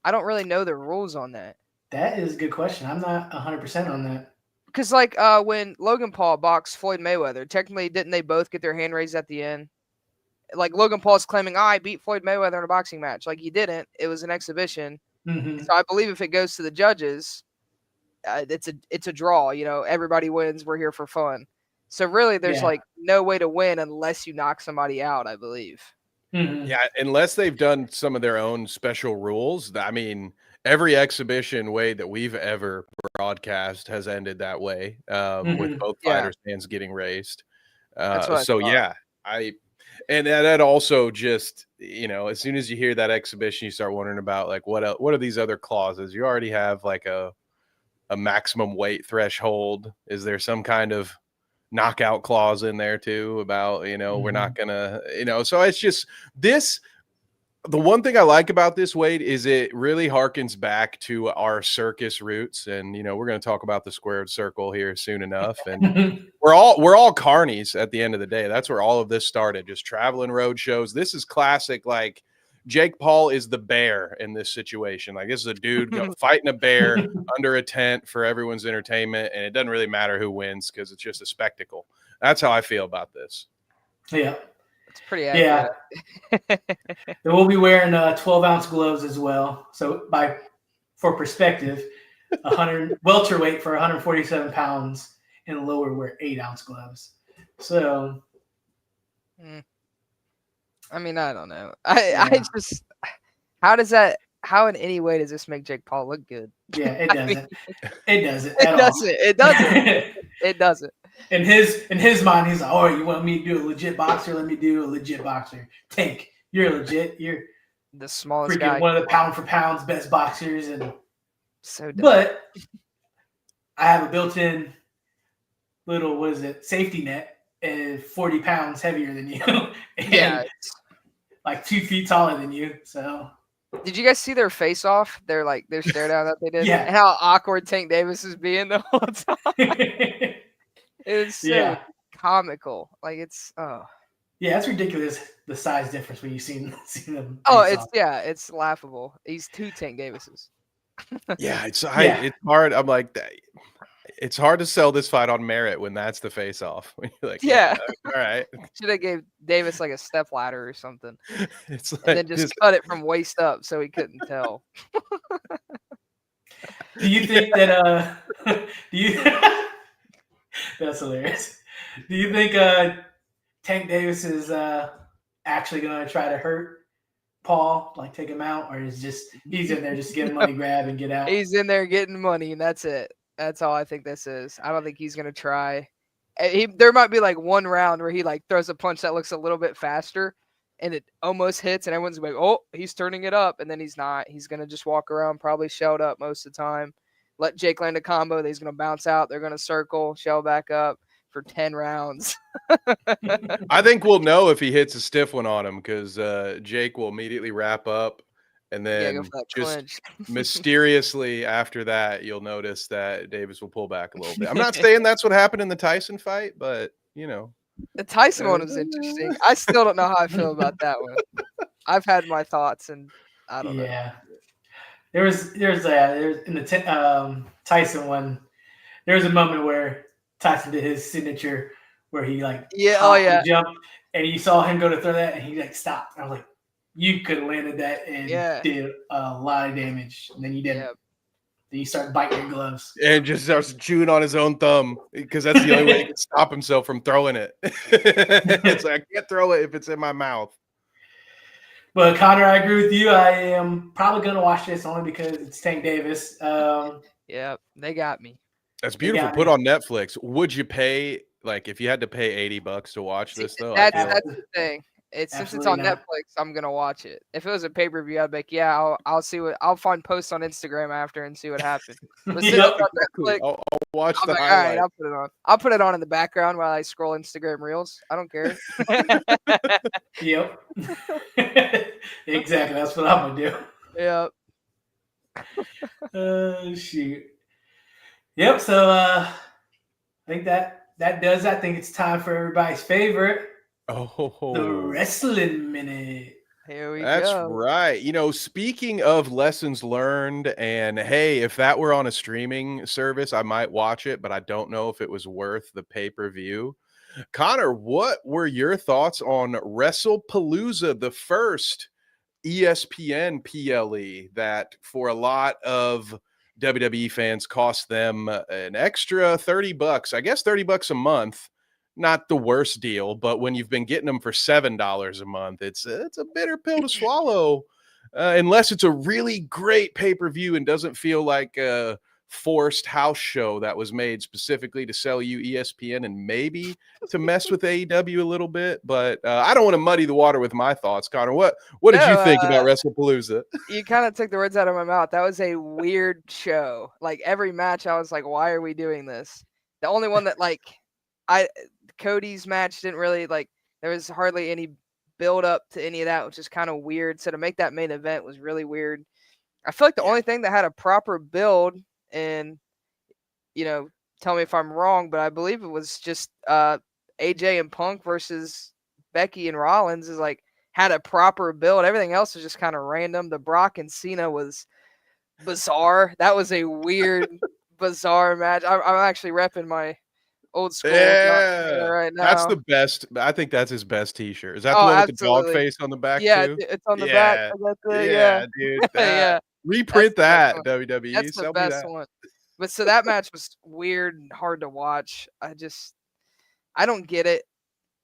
Speaker 2: I don't really know the rules on that.
Speaker 1: That is a good question. I'm not 100% on that.
Speaker 2: Because like when Logan Paul boxed Floyd Mayweather, technically didn't they both get their hand raised at the end? Like Logan Paul's claiming, I beat Floyd Mayweather in a boxing match. Like he didn't. It was an exhibition.
Speaker 1: Mm-hmm.
Speaker 2: So I believe if it goes to the judges, it's a draw. Everybody wins. We're here for fun. So really, there's like no way to win unless you knock somebody out, I believe.
Speaker 1: Mm-hmm.
Speaker 3: Yeah, unless they've done some of their own special rules. I mean, every exhibition way that we've ever broadcast has ended that way, with both fighters' hands getting raised. So yeah, and that also just, as soon as you hear that exhibition, you start wondering about like what are these other clauses? You already have like a maximum weight threshold. Is there some kind of knockout clause in there too about, we're not gonna, so it's just this. The one thing I like about this, Wade, is it really harkens back to our circus roots. And, we're going to talk about the squared circle here soon enough. And we're all carnies at the end of the day. That's where all of this started, just traveling road shows. This is classic. Like Jake Paul is the bear in this situation. Like this is a dude fighting a bear under a tent for everyone's entertainment. And it doesn't really matter who wins because it's just a spectacle. That's how I feel about this.
Speaker 1: Yeah.
Speaker 2: It's pretty accurate.
Speaker 1: Yeah. They will be wearing 12-ounce gloves as well. So for perspective, 100 welterweight for 147 pounds and lower wear 8-ounce gloves. So
Speaker 2: I mean, I don't know. I just how in any way does this make Jake Paul look good?
Speaker 1: Yeah, it doesn't. It doesn't.
Speaker 2: It doesn't. It doesn't.
Speaker 1: In his mind, he's like, "Oh, you want me to do a legit boxer? Let me do a legit boxer. Tank, you're legit. You're
Speaker 2: the smallest
Speaker 1: freaking
Speaker 2: guy.
Speaker 1: One of the pound for pounds best boxers." And
Speaker 2: so dumb.
Speaker 1: But I have a built-in little safety net, and 40 pounds heavier than you. And like 2 feet taller than you. So.
Speaker 2: Did you guys see their face off? They're stare down that they did.
Speaker 1: Yeah.
Speaker 2: And how awkward Tank Davis is being the whole time. It's so comical. Like it's
Speaker 1: Yeah, it's ridiculous the size difference when you see them.
Speaker 2: Oh, it's laughable. He's 2 Tank Davises.
Speaker 3: Yeah, it's hard. I'm like, it's hard to sell this fight on merit when that's the face off. You're like, all right.
Speaker 2: Should have gave Davis like a step ladder or something.
Speaker 3: It's like,
Speaker 2: and then just cut it from waist up so he couldn't tell.
Speaker 1: Do you think that that's hilarious. Do you think Tank Davis is actually going to try to hurt Paul, like take him out, or is he's in there just getting money grab and get out?
Speaker 2: He's in there getting money, and that's it. That's all I think this is. I don't think he's going to try. There might be like one round where he like throws a punch that looks a little bit faster, and it almost hits, and everyone's like, "Oh, he's turning it up," and then he's not. He's going to just walk around, probably shelled up most of the time. Let Jake land a combo. He's going to bounce out. They're going to circle, shell back up for 10 rounds.
Speaker 3: I think we'll know if he hits a stiff one on him because Jake will immediately wrap up. And then just mysteriously after that, you'll notice that Davis will pull back a little bit. I'm not saying that's what happened in the Tyson fight, but,
Speaker 2: The Tyson one was interesting. I still don't know how I feel about that one. I've had my thoughts, and I don't know.
Speaker 1: Yeah. There's in the Tyson one, there was a moment where Tyson did his signature where he jumped, and you saw him go to throw that, and he stopped. I was like, you could have landed that and did a lot of damage, and then you didn't. Then you start biting your gloves
Speaker 3: and just starts chewing on his own thumb because that's the only way he can stop himself from throwing it. It's like, I can't throw it if it's in my mouth.
Speaker 1: But Connor, I agree with you. I am probably going to watch this only because it's Tank Davis.
Speaker 2: Yeah, they got me.
Speaker 3: That's beautiful. Put on Netflix. Would you pay, if you had to pay $80 to watch this though?
Speaker 2: That's the thing. Since it's on Netflix, I'm gonna watch it. If it was a pay-per-view, I'd be like, I'll see I'll find posts on Instagram after and see what happens. But since it's on Netflix,
Speaker 3: I'll watch
Speaker 2: I'm
Speaker 3: the
Speaker 2: like, all right,
Speaker 3: highlight.
Speaker 2: I'll put it on. I'll put it on in the background while I scroll Instagram Reels. I don't care.
Speaker 1: Yep. Exactly. That's what I'm gonna do.
Speaker 2: Yeah.
Speaker 1: Oh shoot. Yep. So I think that does. I think it's time for everybody's favorite, the
Speaker 3: Oh,
Speaker 1: wrestling minute.
Speaker 2: Here we
Speaker 3: that's
Speaker 2: go.
Speaker 3: right. Speaking of lessons learned, and hey, if that were on a streaming service, I might watch it, but I don't know if it was worth the pay-per-view. Connor, what were your thoughts on WrestlePalooza, the first ESPN PLE that for a lot of WWE fans cost them an extra $30, I guess $30 a month? Not the worst deal, but when you've been getting them for $7 a month, it's a bitter pill to swallow, unless it's a really great pay-per-view and doesn't feel like a forced house show that was made specifically to sell you ESPN and maybe to mess with AEW a little bit. But I don't want to muddy the water with my thoughts. Connor, what did you think about WrestlePalooza?
Speaker 2: You kind of took the words out of my mouth. That was a weird show. Like every match, I was like, why are we doing this? The only one that Cody's match didn't really there was hardly any build up to any of that, which is kind of weird. So to make that main event was really weird. I feel like the only thing that had a proper build, and tell me if I'm wrong, but I believe it was just AJ and Punk versus Becky and Rollins is had a proper build. Everything else was just kind of random. The Brock and Cena was bizarre. That was a weird, bizarre match. I'm actually repping my old school right now.
Speaker 3: That's the best. I think that's his best T-shirt. Is that the
Speaker 2: Oh,
Speaker 3: one with the dog
Speaker 2: absolutely.
Speaker 3: face on the back
Speaker 2: Yeah,
Speaker 3: too?
Speaker 2: it's on the back. I got
Speaker 3: Yeah, dude.
Speaker 2: yeah.
Speaker 3: Reprint
Speaker 2: That's
Speaker 3: that,
Speaker 2: the
Speaker 3: WWE.
Speaker 2: That's the
Speaker 3: Sell me
Speaker 2: best
Speaker 3: that.
Speaker 2: one. But so that match was weird and hard to watch. I don't get it.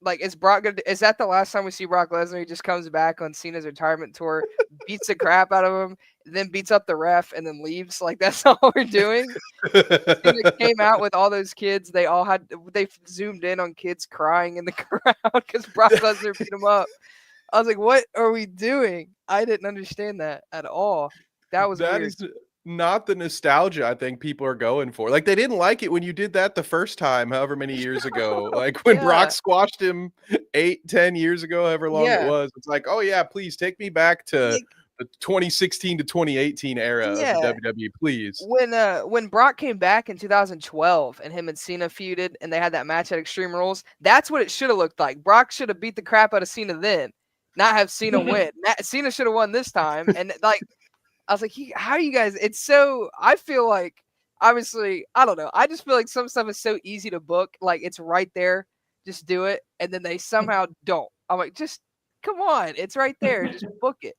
Speaker 2: Like, is that the last time we see Brock Lesnar? He just comes back on Cena's retirement tour, beats the crap out of him, then beats up the ref, and then leaves. Like, that's all we're doing. Cena came out with all those kids. They zoomed in on kids crying in the crowd because Brock Lesnar beat them up. I was like, what are we doing? I didn't understand that at all. That was
Speaker 3: That
Speaker 2: weird.
Speaker 3: is not the nostalgia I think people are going for. Like, they didn't like it when you did that the first time, however many years ago. Like when Brock squashed him 8-10 years ago, however long it was. It's like, oh yeah, please take me back to the 2016 to 2018 era of the WWE, please.
Speaker 2: When Brock came back in 2012 and him and Cena feuded and they had that match at Extreme Rules, that's what it should have looked like. Brock should have beat the crap out of Cena then, not have Cena win. Cena should have won this time. And I was like, how you guys? It's so. I feel like, obviously, I don't know. I just feel like some stuff is so easy to book. Like, it's right there. Just do it. And then they somehow don't. I'm like, just come on. It's right there. Just book it.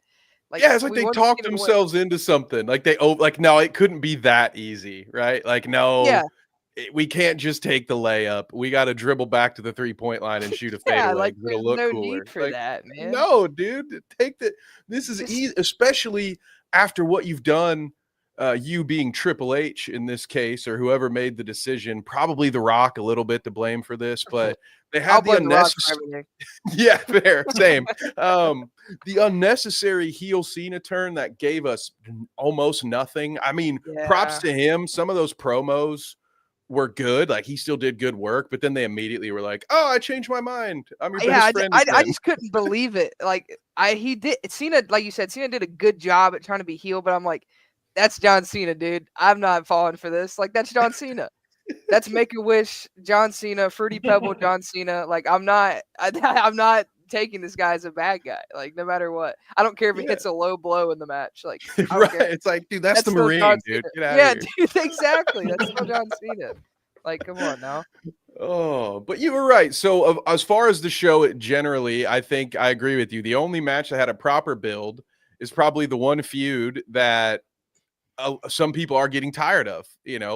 Speaker 2: Like,
Speaker 3: yeah, it's like they talked themselves into something. Like no, it couldn't be that easy, right? Like, no, we can't just take the layup. We got to dribble back to the 3-point line and shoot a fadeaway.
Speaker 2: Like,
Speaker 3: it'll look
Speaker 2: no
Speaker 3: cooler.
Speaker 2: need for that, man.
Speaker 3: No, dude, this is easy, especially after what you've done. You being Triple H in this case, or whoever made the decision, probably The Rock a little bit to blame for this, but they had the unnecessary. Yeah, fair, same. The unnecessary heel Cena turn that gave us almost nothing. I mean, props to him. Some of those promos were good. Like, he still did good work, but then they immediately were like, "Oh, I changed my mind. I'm your best friend."
Speaker 2: I just couldn't believe it. Like, Cena, like you said, Cena did a good job at trying to be heel, but I'm like, that's John Cena, dude. I'm not falling for this. Like, that's John Cena. That's Make-A-Wish John Cena, Fruity Pebble John Cena. Like, I'm not taking this guy as a bad guy. Like, no matter what. I don't care if it hits a low blow in the match. Like,
Speaker 3: right. It's like, dude, that's the Marine, dude. Get out of here.
Speaker 2: Dude, exactly. That's still John Cena. Like, come on now.
Speaker 3: Oh, but you were right. So as far as the show generally, I think I agree with you. The only match that had a proper build is probably the one feud that some people are getting tired of.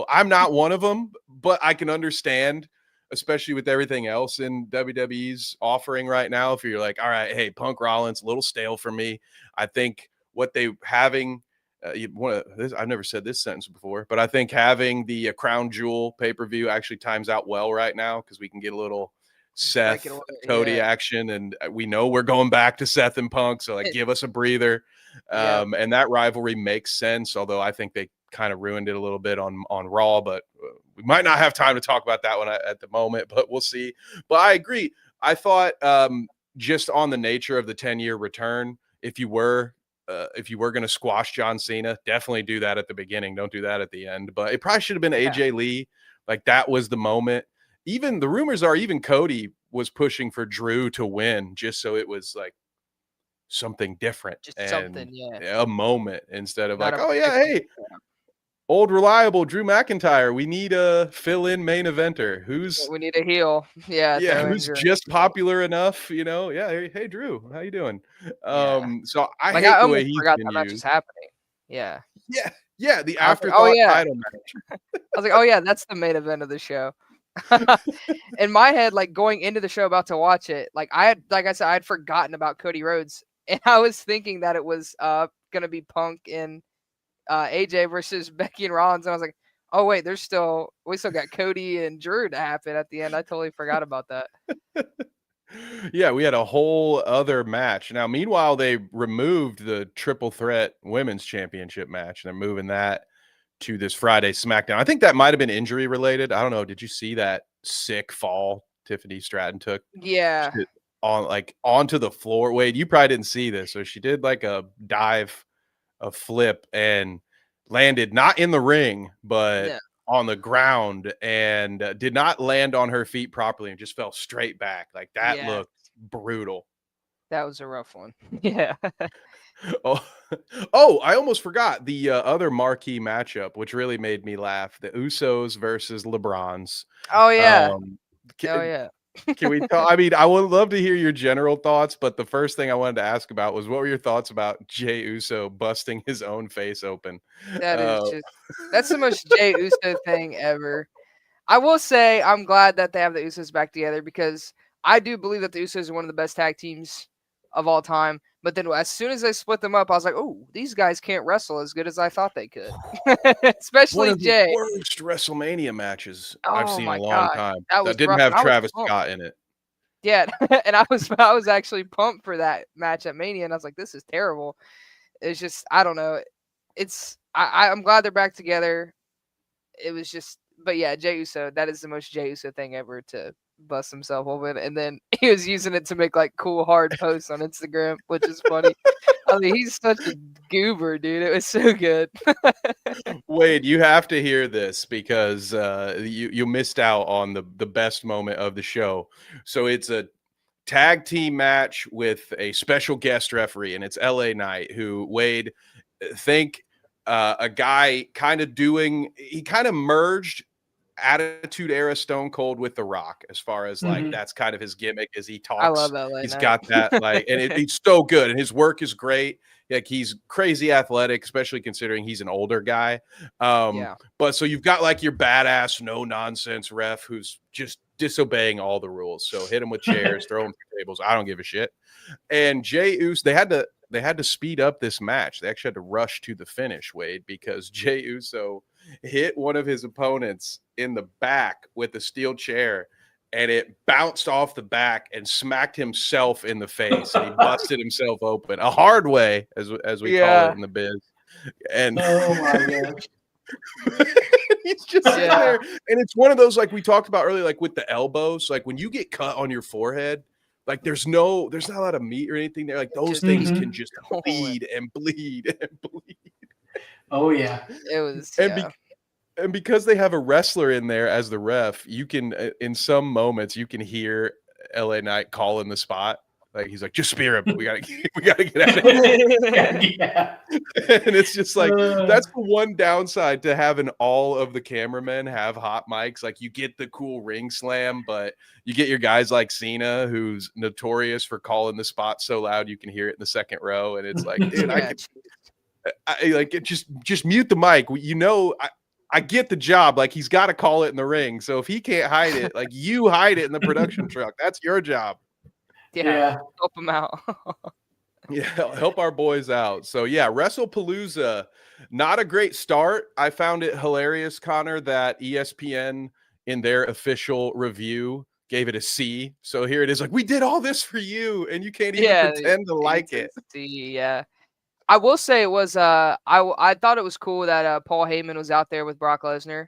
Speaker 3: I'm not one of them, but I can understand, especially with everything else in WWE's offering right now. If you're like, all right, hey, Punk Rollins, a little stale for me. I think what they having, I've never said this sentence before, but I think having the Crown Jewel pay-per-view actually times out well right now, because we can get a little Seth Cody action, and we know we're going back to Seth and Punk, so give us a breather. And that rivalry makes sense, although I think they kind of ruined it a little bit on Raw, but we might not have time to talk about that one at the moment, but we'll see. But I agree. I thought just on the nature of the 10-year return, if you were going to squash John Cena, definitely do that at the beginning. Don't do that at the end. But it probably should have been AJ Lee. Like, that was the moment. Even the rumors are even Cody was pushing for Drew to win, just so it was like something different,
Speaker 2: Just
Speaker 3: and
Speaker 2: something,
Speaker 3: a moment, instead of
Speaker 2: Not
Speaker 3: like,
Speaker 2: a
Speaker 3: oh yeah, hey, old reliable Drew McIntyre, we need a fill-in main eventer who's
Speaker 2: We need a heel. Yeah,
Speaker 3: who's just popular enough, yeah, hey Drew, how you doing? So I
Speaker 2: Like,
Speaker 3: hate
Speaker 2: I
Speaker 3: the way
Speaker 2: almost
Speaker 3: he's
Speaker 2: forgot
Speaker 3: been
Speaker 2: that match was
Speaker 3: used.
Speaker 2: happening. Yeah.
Speaker 3: Yeah, the
Speaker 2: I was like,
Speaker 3: afterthought title match.
Speaker 2: I was like, oh yeah, that's the main event of the show. In my head, like, going into the show about to watch it, like I said, I had forgotten about Cody Rhodes, and I was thinking that it was gonna be Punk and AJ versus Becky and Rollins, and I was like, oh wait, we still got Cody and Drew to happen at the end. I totally forgot about that.
Speaker 3: Yeah, we had a whole other match. Now, meanwhile, they removed the triple threat women's championship match, and they're moving that to this Friday SmackDown. I think that might have been injury related. I don't know. Did you see that sick fall Tiffany Stratton took?
Speaker 2: Yeah.
Speaker 3: Onto the floor. Wade, you probably didn't see this. So she did like a dive, a flip, and landed not in the ring, but on the ground, and did not land on her feet properly and just fell straight back. Like, that looked brutal.
Speaker 2: That was a rough one. Yeah.
Speaker 3: I almost forgot the other marquee matchup, which really made me laugh: the Usos versus LeBrons.
Speaker 2: Oh yeah.
Speaker 3: Can we talk? I mean, I would love to hear your general thoughts, but the first thing I wanted to ask about was, what were your thoughts about Jey Uso busting his own face open?
Speaker 2: That's the most Jey Uso thing ever. I will say I'm glad that they have the Usos back together, because I do believe that the Usos are one of the best tag teams of all time. But then as soon as they split them up, I was like, oh, these guys can't wrestle as good as I thought they could. Especially Jey.
Speaker 3: One of the worst WrestleMania matches I've seen in a long time.
Speaker 2: That
Speaker 3: didn't have Travis Scott in it.
Speaker 2: Yeah, and I was actually pumped for that match at Mania, and I was like, this is terrible. It's just, I don't know. I'm glad they're back together. It was just, but yeah, Jey Uso, that is the most Jey Uso thing ever, to bust himself open, and then he was using it to make like cool hard posts on Instagram, which is funny. I mean, he's such a goober, dude. It was so good.
Speaker 3: Wade, you have to hear this, because you missed out on the best moment of the show. So it's a tag team match with a special guest referee, and it's LA Knight, who, Wade, think a guy he kind of merged Attitude Era Stone Cold with The Rock, as far as like that's kind of his gimmick, as he talks.
Speaker 2: I love LA
Speaker 3: He's
Speaker 2: Knight.
Speaker 3: got that, like, and he's so good, and his work is great. Like, he's crazy athletic, especially considering he's an older guy. But so you've got like your badass, no nonsense ref who's just disobeying all the rules. So hit him with chairs, throw him through tables. I don't give a shit. And Jey Uso, they had to speed up this match. They actually had to rush to the finish, Wade, because Jey Uso hit one of his opponents in the back with a steel chair, and it bounced off the back and smacked himself in the face, and he busted himself open a hard way, as we call it in the biz. And
Speaker 1: oh my gosh.
Speaker 3: he's just sitting there, and it's one of those, like we talked about earlier, like with the elbows, like when you get cut on your forehead, like there's not a lot of meat or anything there. Like those things can just bleed and bleed and bleed.
Speaker 1: Oh yeah,
Speaker 2: it was.
Speaker 3: And because they have a wrestler in there as the ref, you can, in some moments, you can hear LA Knight calling the spot. Like, he's like, just spear him. We gotta get out of here.
Speaker 1: Yeah.
Speaker 3: And it's just like, that's the one downside to having all of the cameramen have hot mics. Like, you get the cool ring slam, but you get your guys like Cena, who's notorious for calling the spot so loud you can hear it in the second row. And it's like, dude, I like it. Just mute the mic. I get the job. Like, he's got to call it in the ring. So if he can't hide it, like, you hide it in the production truck. That's your job.
Speaker 2: Yeah. Help them out.
Speaker 3: Yeah, help our boys out. So yeah, WrestlePalooza, not a great start. I found it hilarious, Connor, that ESPN in their official review gave it a C. So here it is, like, we did all this for you, and you can't even pretend to like it.
Speaker 2: C, yeah. I will say it was I thought it was cool that Paul Heyman was out there with Brock Lesnar.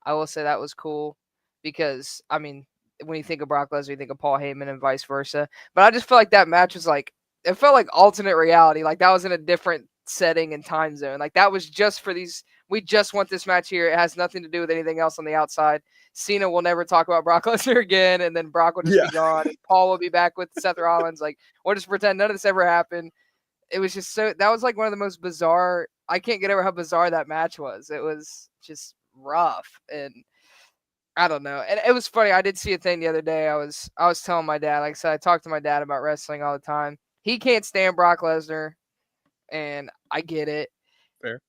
Speaker 2: I will say that was cool because I mean when you think of Brock Lesnar, you think of Paul Heyman and vice versa. But I just feel like that match was like it felt like alternate reality. Like that was in a different setting and time zone. Like that was just for these. We just want this match here. It has nothing to do with anything else on the outside. Cena will never talk about Brock Lesnar again, and then Brock will just be gone. And Paul will be back with Seth Rollins. Like we'll just pretend none of this ever happened. It was just so that was like one of the most bizarre. I can't get over how bizarre that match was. It was just rough and I don't know. And it was funny. I did see a thing the other day. I was telling my dad, like I said, I talk to my dad about wrestling all the time. He can't stand Brock Lesnar, and I get it.
Speaker 3: Fair.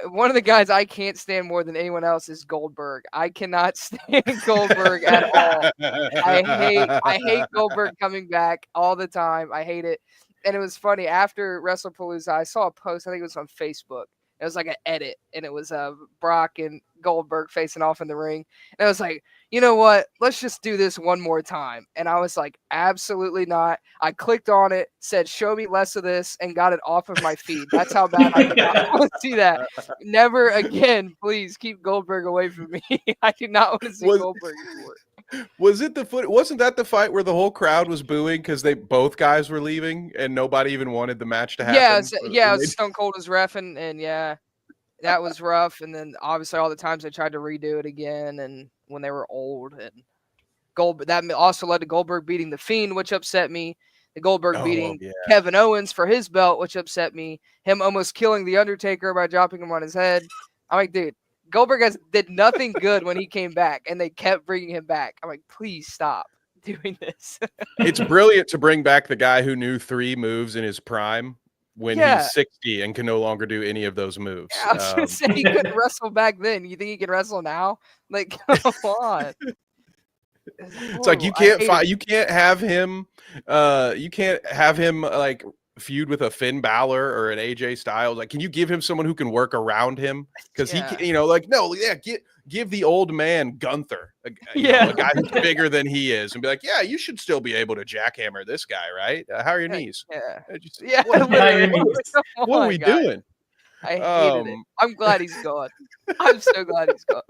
Speaker 2: One of the guys I can't stand more than anyone else is Goldberg. I cannot stand Goldberg at all. I hate Goldberg coming back all the time. I hate it. And it was funny after WrestlePalooza, I saw a post. I think it was on Facebook. It was like an edit, and it was Brock and Goldberg facing off in the ring. And I was like, you know what? Let's just do this one more time. And I was like, absolutely not. I clicked on it, said, show me less of this, and got it off of my feed. That's how bad I did not want to see that. Never again, please keep Goldberg away from me. I do not want to see Goldberg anymore.
Speaker 3: Wasn't that the fight where the whole crowd was booing because both guys were leaving and nobody even wanted the match to happen?
Speaker 2: Yeah, it was Stone Cold was ref and yeah, that was rough. And then obviously all the times they tried to redo it again and when they were old and that also led to Goldberg beating the Fiend, which upset me. The Goldberg beating Kevin Owens for his belt, which upset me. Him almost killing the Undertaker by dropping him on his head. I'm like, dude. Goldberg did nothing good when he came back, and they kept bringing him back. I'm like, please stop doing this.
Speaker 3: It's brilliant to bring back the guy who knew 3 moves in his prime when he's 60 and can no longer do any of those moves.
Speaker 2: Yeah, I was going to say he couldn't wrestle back then. You think he can wrestle now? Like, come on.
Speaker 3: It's like you can't have him like feud with a Finn Balor or an AJ Styles. Like, can you give him someone who can work around him? Because he can, give the old man Gunther, a guy who's bigger than he is, and be like, yeah, you should still be able to jackhammer this guy, right? How are your knees? What are we doing?
Speaker 2: I hated it. I'm glad he's gone. I'm so glad he's gone.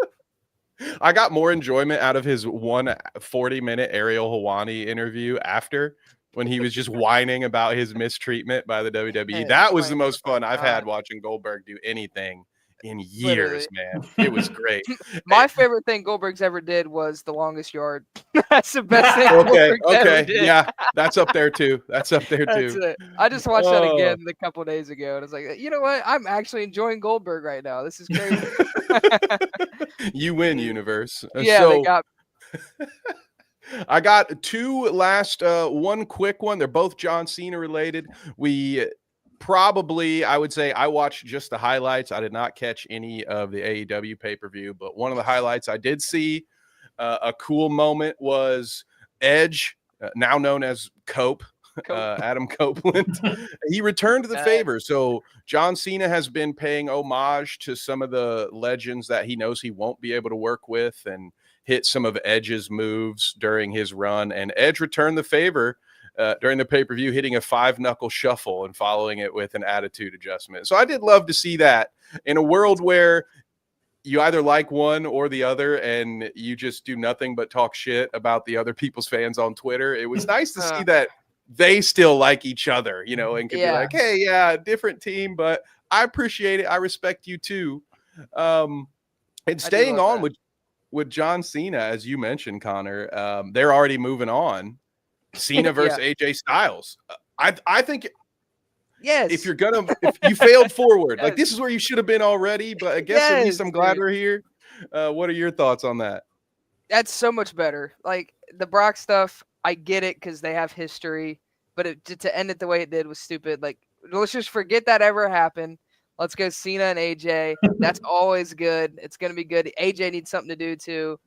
Speaker 3: I got more enjoyment out of his 40-minute Ariel Helwani interview after, when he was just whining about his mistreatment by the WWE. That was the most fun I've had watching Goldberg do anything in years, man. It was great.
Speaker 2: My favorite thing Goldberg's ever did was the longest yard. That's the best thing.
Speaker 3: Okay. Yeah, that's up there too. I just
Speaker 2: watched that again a couple of days ago, and it's like, you know what? I'm actually enjoying Goldberg right now. This is crazy.
Speaker 3: You win, universe.
Speaker 2: Yeah, they got.
Speaker 3: I got 2 last, one quick one. They're both John Cena related. I would say I watched just the highlights. I did not catch any of the AEW pay-per-view, but one of the highlights I did see, a cool moment was Edge, now known as Cope. Adam Copeland. He returned the favor. So John Cena has been paying homage to some of the legends that he knows he won't be able to work with and hit some of Edge's moves during his run. And Edge returned the favor during the pay-per-view, hitting a 5-knuckle shuffle and following it with an attitude adjustment. So I did love to see that in a world where you either like one or the other and you just do nothing but talk shit about the other people's fans on Twitter. It was nice to see that they still like each other, and can be like, hey, different team, but I appreciate it. I respect you too. And staying on with John Cena, as you mentioned, Connor, they're already moving on. Cena versus AJ Styles. I think if you failed forward, like this is where you should have been already, but I guess at least I'm glad we're here. What are your thoughts on that?
Speaker 2: That's so much better. Like the Brock stuff, I get it because they have history, but to end it the way it did was stupid. Like, let's just forget that ever happened. Let's go Cena and AJ. That's always good. It's going to be good. AJ needs something to do too.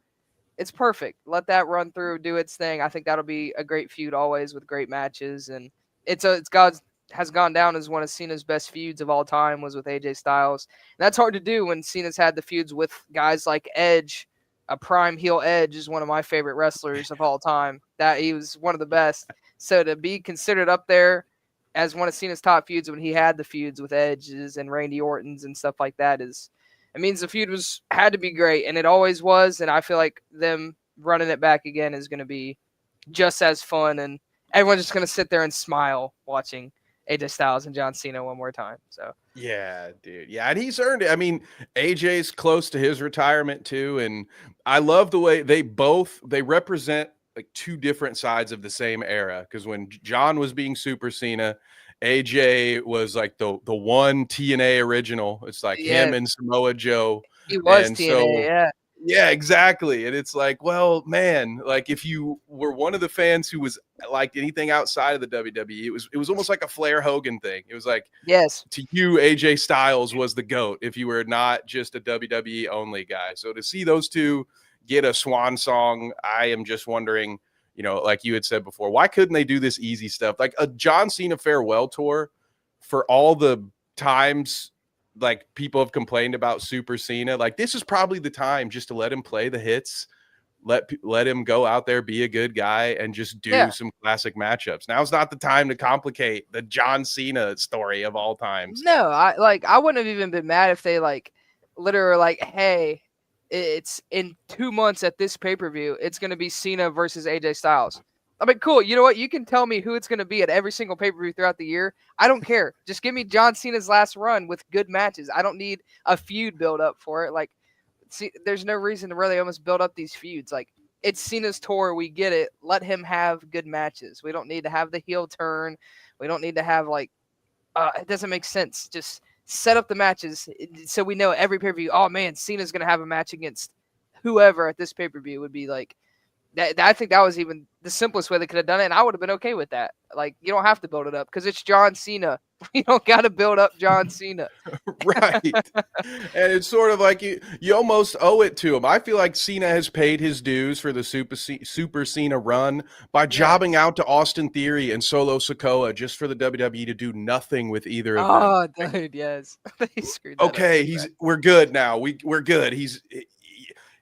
Speaker 2: It's perfect. Let that run through, do its thing. I think that'll be a great feud always with great matches. And has gone down as one of Cena's best feuds of all time was with AJ Styles. And that's hard to do when Cena's had the feuds with guys like Edge. A prime heel Edge is one of my favorite wrestlers of all time. That he was one of the best. So to be considered up there as one of Cena's top feuds when he had the feuds with Edges and Randy Orton's and stuff like that. It means the feud had to be great, and it always was. And I feel like them running it back again is going to be just as fun, and everyone's just going to sit there and smile watching AJ Styles and John Cena one more time. So
Speaker 3: yeah, dude. Yeah, and he's earned it. I mean, AJ's close to his retirement too, and I love the way they represent like two different sides of the same era. Because when John was being Super Cena, AJ was like the one TNA original. It's like him and Samoa Joe.
Speaker 2: He was
Speaker 3: and
Speaker 2: TNA, yeah.
Speaker 3: Yeah, exactly. And it's like, well, man, like if you were one of the fans who was like anything outside of the WWE, it was almost like a Flair Hogan thing. It was like,
Speaker 2: yes,
Speaker 3: to you, AJ Styles was the GOAT if you were not just a WWE only guy. So to see those two get a swan song, I am just wondering, like you had said before, why couldn't they do this easy stuff? Like a John Cena farewell tour for all the times like people have complained about Super Cena. Like this is probably the time just to let him play the hits, let him go out there, be a good guy, and just do some classic matchups. Now's not the time to complicate the John Cena story of all times.
Speaker 2: No, I wouldn't have even been mad if they literally like, hey, it's in 2 months at this pay-per-view, it's going to be Cena versus AJ Styles. I mean, cool. You know what? You can tell me who it's going to be at every single pay-per-view throughout the year. I don't care. Just give me John Cena's last run with good matches. I don't need a feud build up for it. Like, see, there's no reason to really almost build up these feuds. Like, it's Cena's tour. We get it. Let him have good matches. We don't need to have the heel turn. We don't need to have it doesn't make sense. Just set up the matches so we know every pay-per-view, oh man, Cena's going to have a match against whoever at this pay-per-view would be like, I think that was even the simplest way they could have done it, and I would have been okay with that. Like, you don't have to build it up because it's John Cena. You don't got to build up John Cena.
Speaker 3: Right. And it's sort of like you almost owe it to him. I feel like Cena has paid his dues for the Super Cena run by jobbing out to Austin Theory and Solo Sikoa just for the WWE to do nothing with either of them.
Speaker 2: Oh, dude, yes. They screwed that
Speaker 3: okay,
Speaker 2: up.
Speaker 3: we're good now. We're good.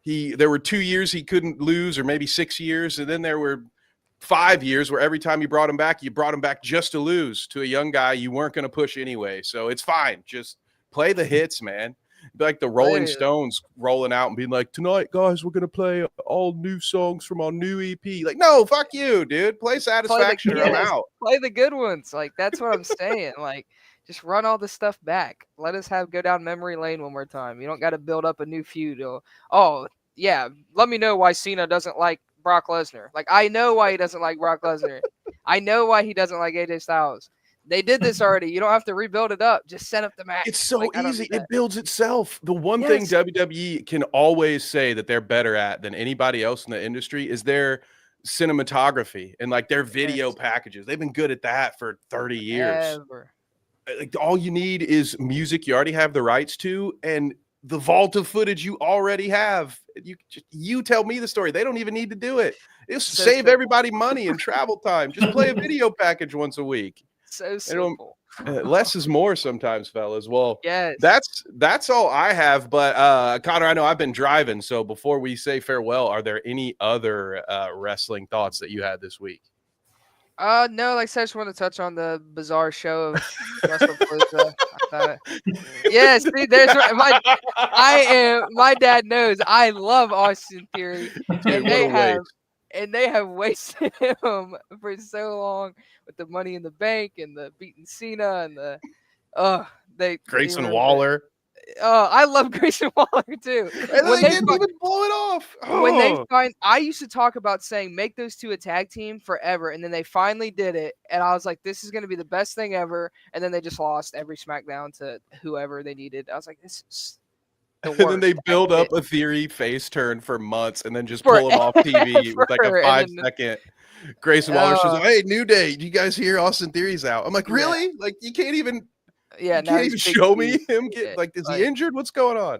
Speaker 3: There were 2 years he couldn't lose, or maybe 6 years, and then there were 5 years where every time you brought him back just to lose to a young guy you weren't going to push anyway. So it's fine. Just play the hits, man. Be like the Rolling Stones rolling out and being like, tonight, guys, we're going to play all new songs from our new EP. Like, no, fuck you, dude. Play Satisfaction or I'm out.
Speaker 2: Play the good ones. Like, that's what I'm saying. Like, just run all the stuff back. Let us go down memory lane one more time. You don't got to build up a new feud. Yeah, let me know why Cena doesn't like Brock Lesnar. Like, I know why he doesn't like Brock Lesnar. I know why he doesn't like AJ Styles. They did this already. You don't have to rebuild it up. Just set up the match.
Speaker 3: It's so easy. It builds itself. The one thing WWE can always say that they're better at than anybody else in the industry is their cinematography and like their video packages. They've been good at that for 30 years. Like all you need is music you already have the rights to and the vault of footage you already have. You tell me the story. They don't even need to do it. It'll save everybody money and travel time. Just play a video package once a week.
Speaker 2: So simple.
Speaker 3: Less is more sometimes, fellas. Well,
Speaker 2: yes.
Speaker 3: That's all I have. But Connor, I know I've been driving. So before we say farewell, are there any other wrestling thoughts that you had this week?
Speaker 2: No, like I said, I just want to touch on the bizarre show of WrestlePalooza. Yes, dude, my dad knows I love Austin Theory, and they have wasted him for so long with the Money in the Bank and the beating Cena and the
Speaker 3: Grayson Waller.
Speaker 2: I love Grayson Waller too.
Speaker 3: And they didn't even blow it off.
Speaker 2: When I used to talk about saying make those two a tag team forever, and then they finally did it, and I was like, this is going to be the best thing ever. And then they just lost every SmackDown to whoever they needed. I was like, this is the worst.
Speaker 3: And then they build up a Theory face turn for months, and then just pull him off TV with like a 5-second. Grayson Waller says, "Hey, New Day, do you guys hear Austin Theory's out?" I'm like, really? Like you can't even. Yeah, you can't even show me him get is he injured? What's going on?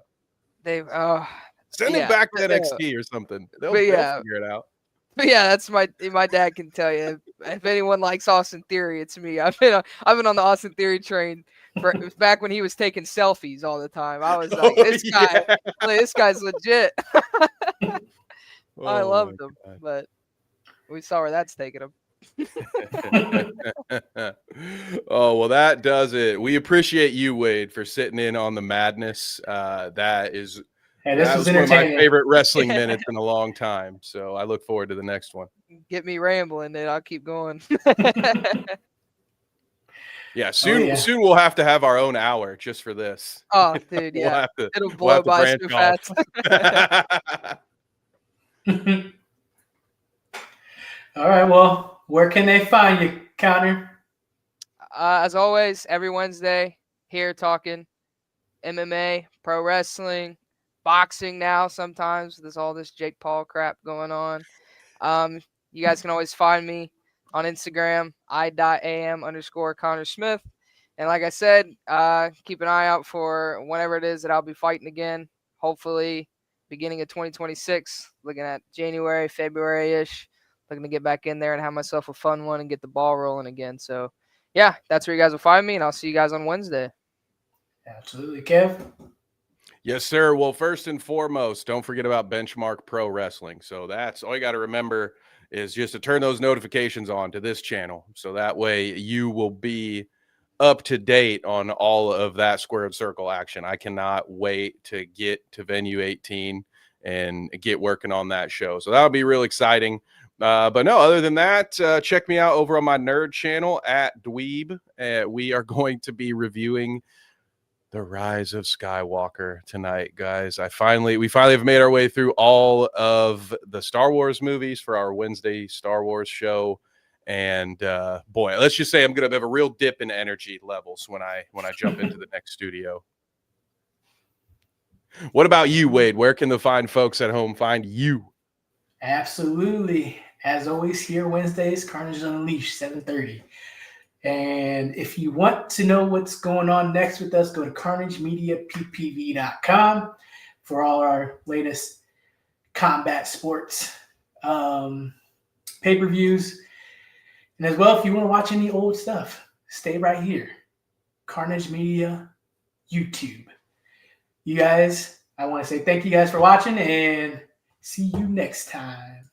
Speaker 2: They've
Speaker 3: send him back to NXT or something. They'll figure it out.
Speaker 2: But yeah, that's my dad can tell you. If anyone likes Austin Theory, it's me. I've been on the Austin Theory train back when he was taking selfies all the time. I was like, this guy's legit. I loved him, but we saw where that's taking him.
Speaker 3: Oh, well, that does it. We appreciate you, Wade, for sitting in on the madness. That
Speaker 1: Hey, this
Speaker 3: was
Speaker 1: was
Speaker 3: one of my
Speaker 1: entertaining.
Speaker 3: favorite wrestling minutes in a long time. So I look forward to the next one.
Speaker 2: Get me rambling, then I'll keep going.
Speaker 3: Yeah, soon we'll have to have our own hour just for this.
Speaker 2: Oh, dude, yeah. It'll blow by so fast.
Speaker 1: All right, well, where can they find you, Connor?
Speaker 2: As always, every Wednesday here talking MMA, pro wrestling, boxing now sometimes. There's all this Jake Paul crap going on. You guys can always find me on Instagram, I.am_Connor Smith. And like I said, keep an eye out for whenever it is that I'll be fighting again. Hopefully beginning of 2026, looking at January, February-ish. Looking to get back in there and have myself a fun one and get the ball rolling again. So, yeah, that's where you guys will find me, and I'll see you guys on Wednesday.
Speaker 1: Absolutely, Kev.
Speaker 3: Yes, sir. Well, first and foremost, don't forget about Benchmark Pro Wrestling. So that's all you got to remember is just to turn those notifications on to this channel. So that way you will be up to date on all of that squared circle action. I cannot wait to get to Venue 18 and get working on that show. So that'll be real exciting. But no, other than that, check me out over on my nerd channel at Dweeb. We are going to be reviewing The Rise of Skywalker tonight, guys. We finally have made our way through all of the Star Wars movies for our Wednesday Star Wars show. And boy, let's just say I'm going to have a real dip in energy levels when I jump into the next studio. What about you, Wade? Where can the fine folks at home find you?
Speaker 1: Absolutely. As always, here Wednesdays, Carnage Unleashed, 7:30. And if you want to know what's going on next with us, go to carnagemediappv.com for all our latest combat sports pay-per-views. And as well, if you want to watch any old stuff, stay right here. Carnage Media YouTube. You guys, I want to say thank you guys for watching and see you next time.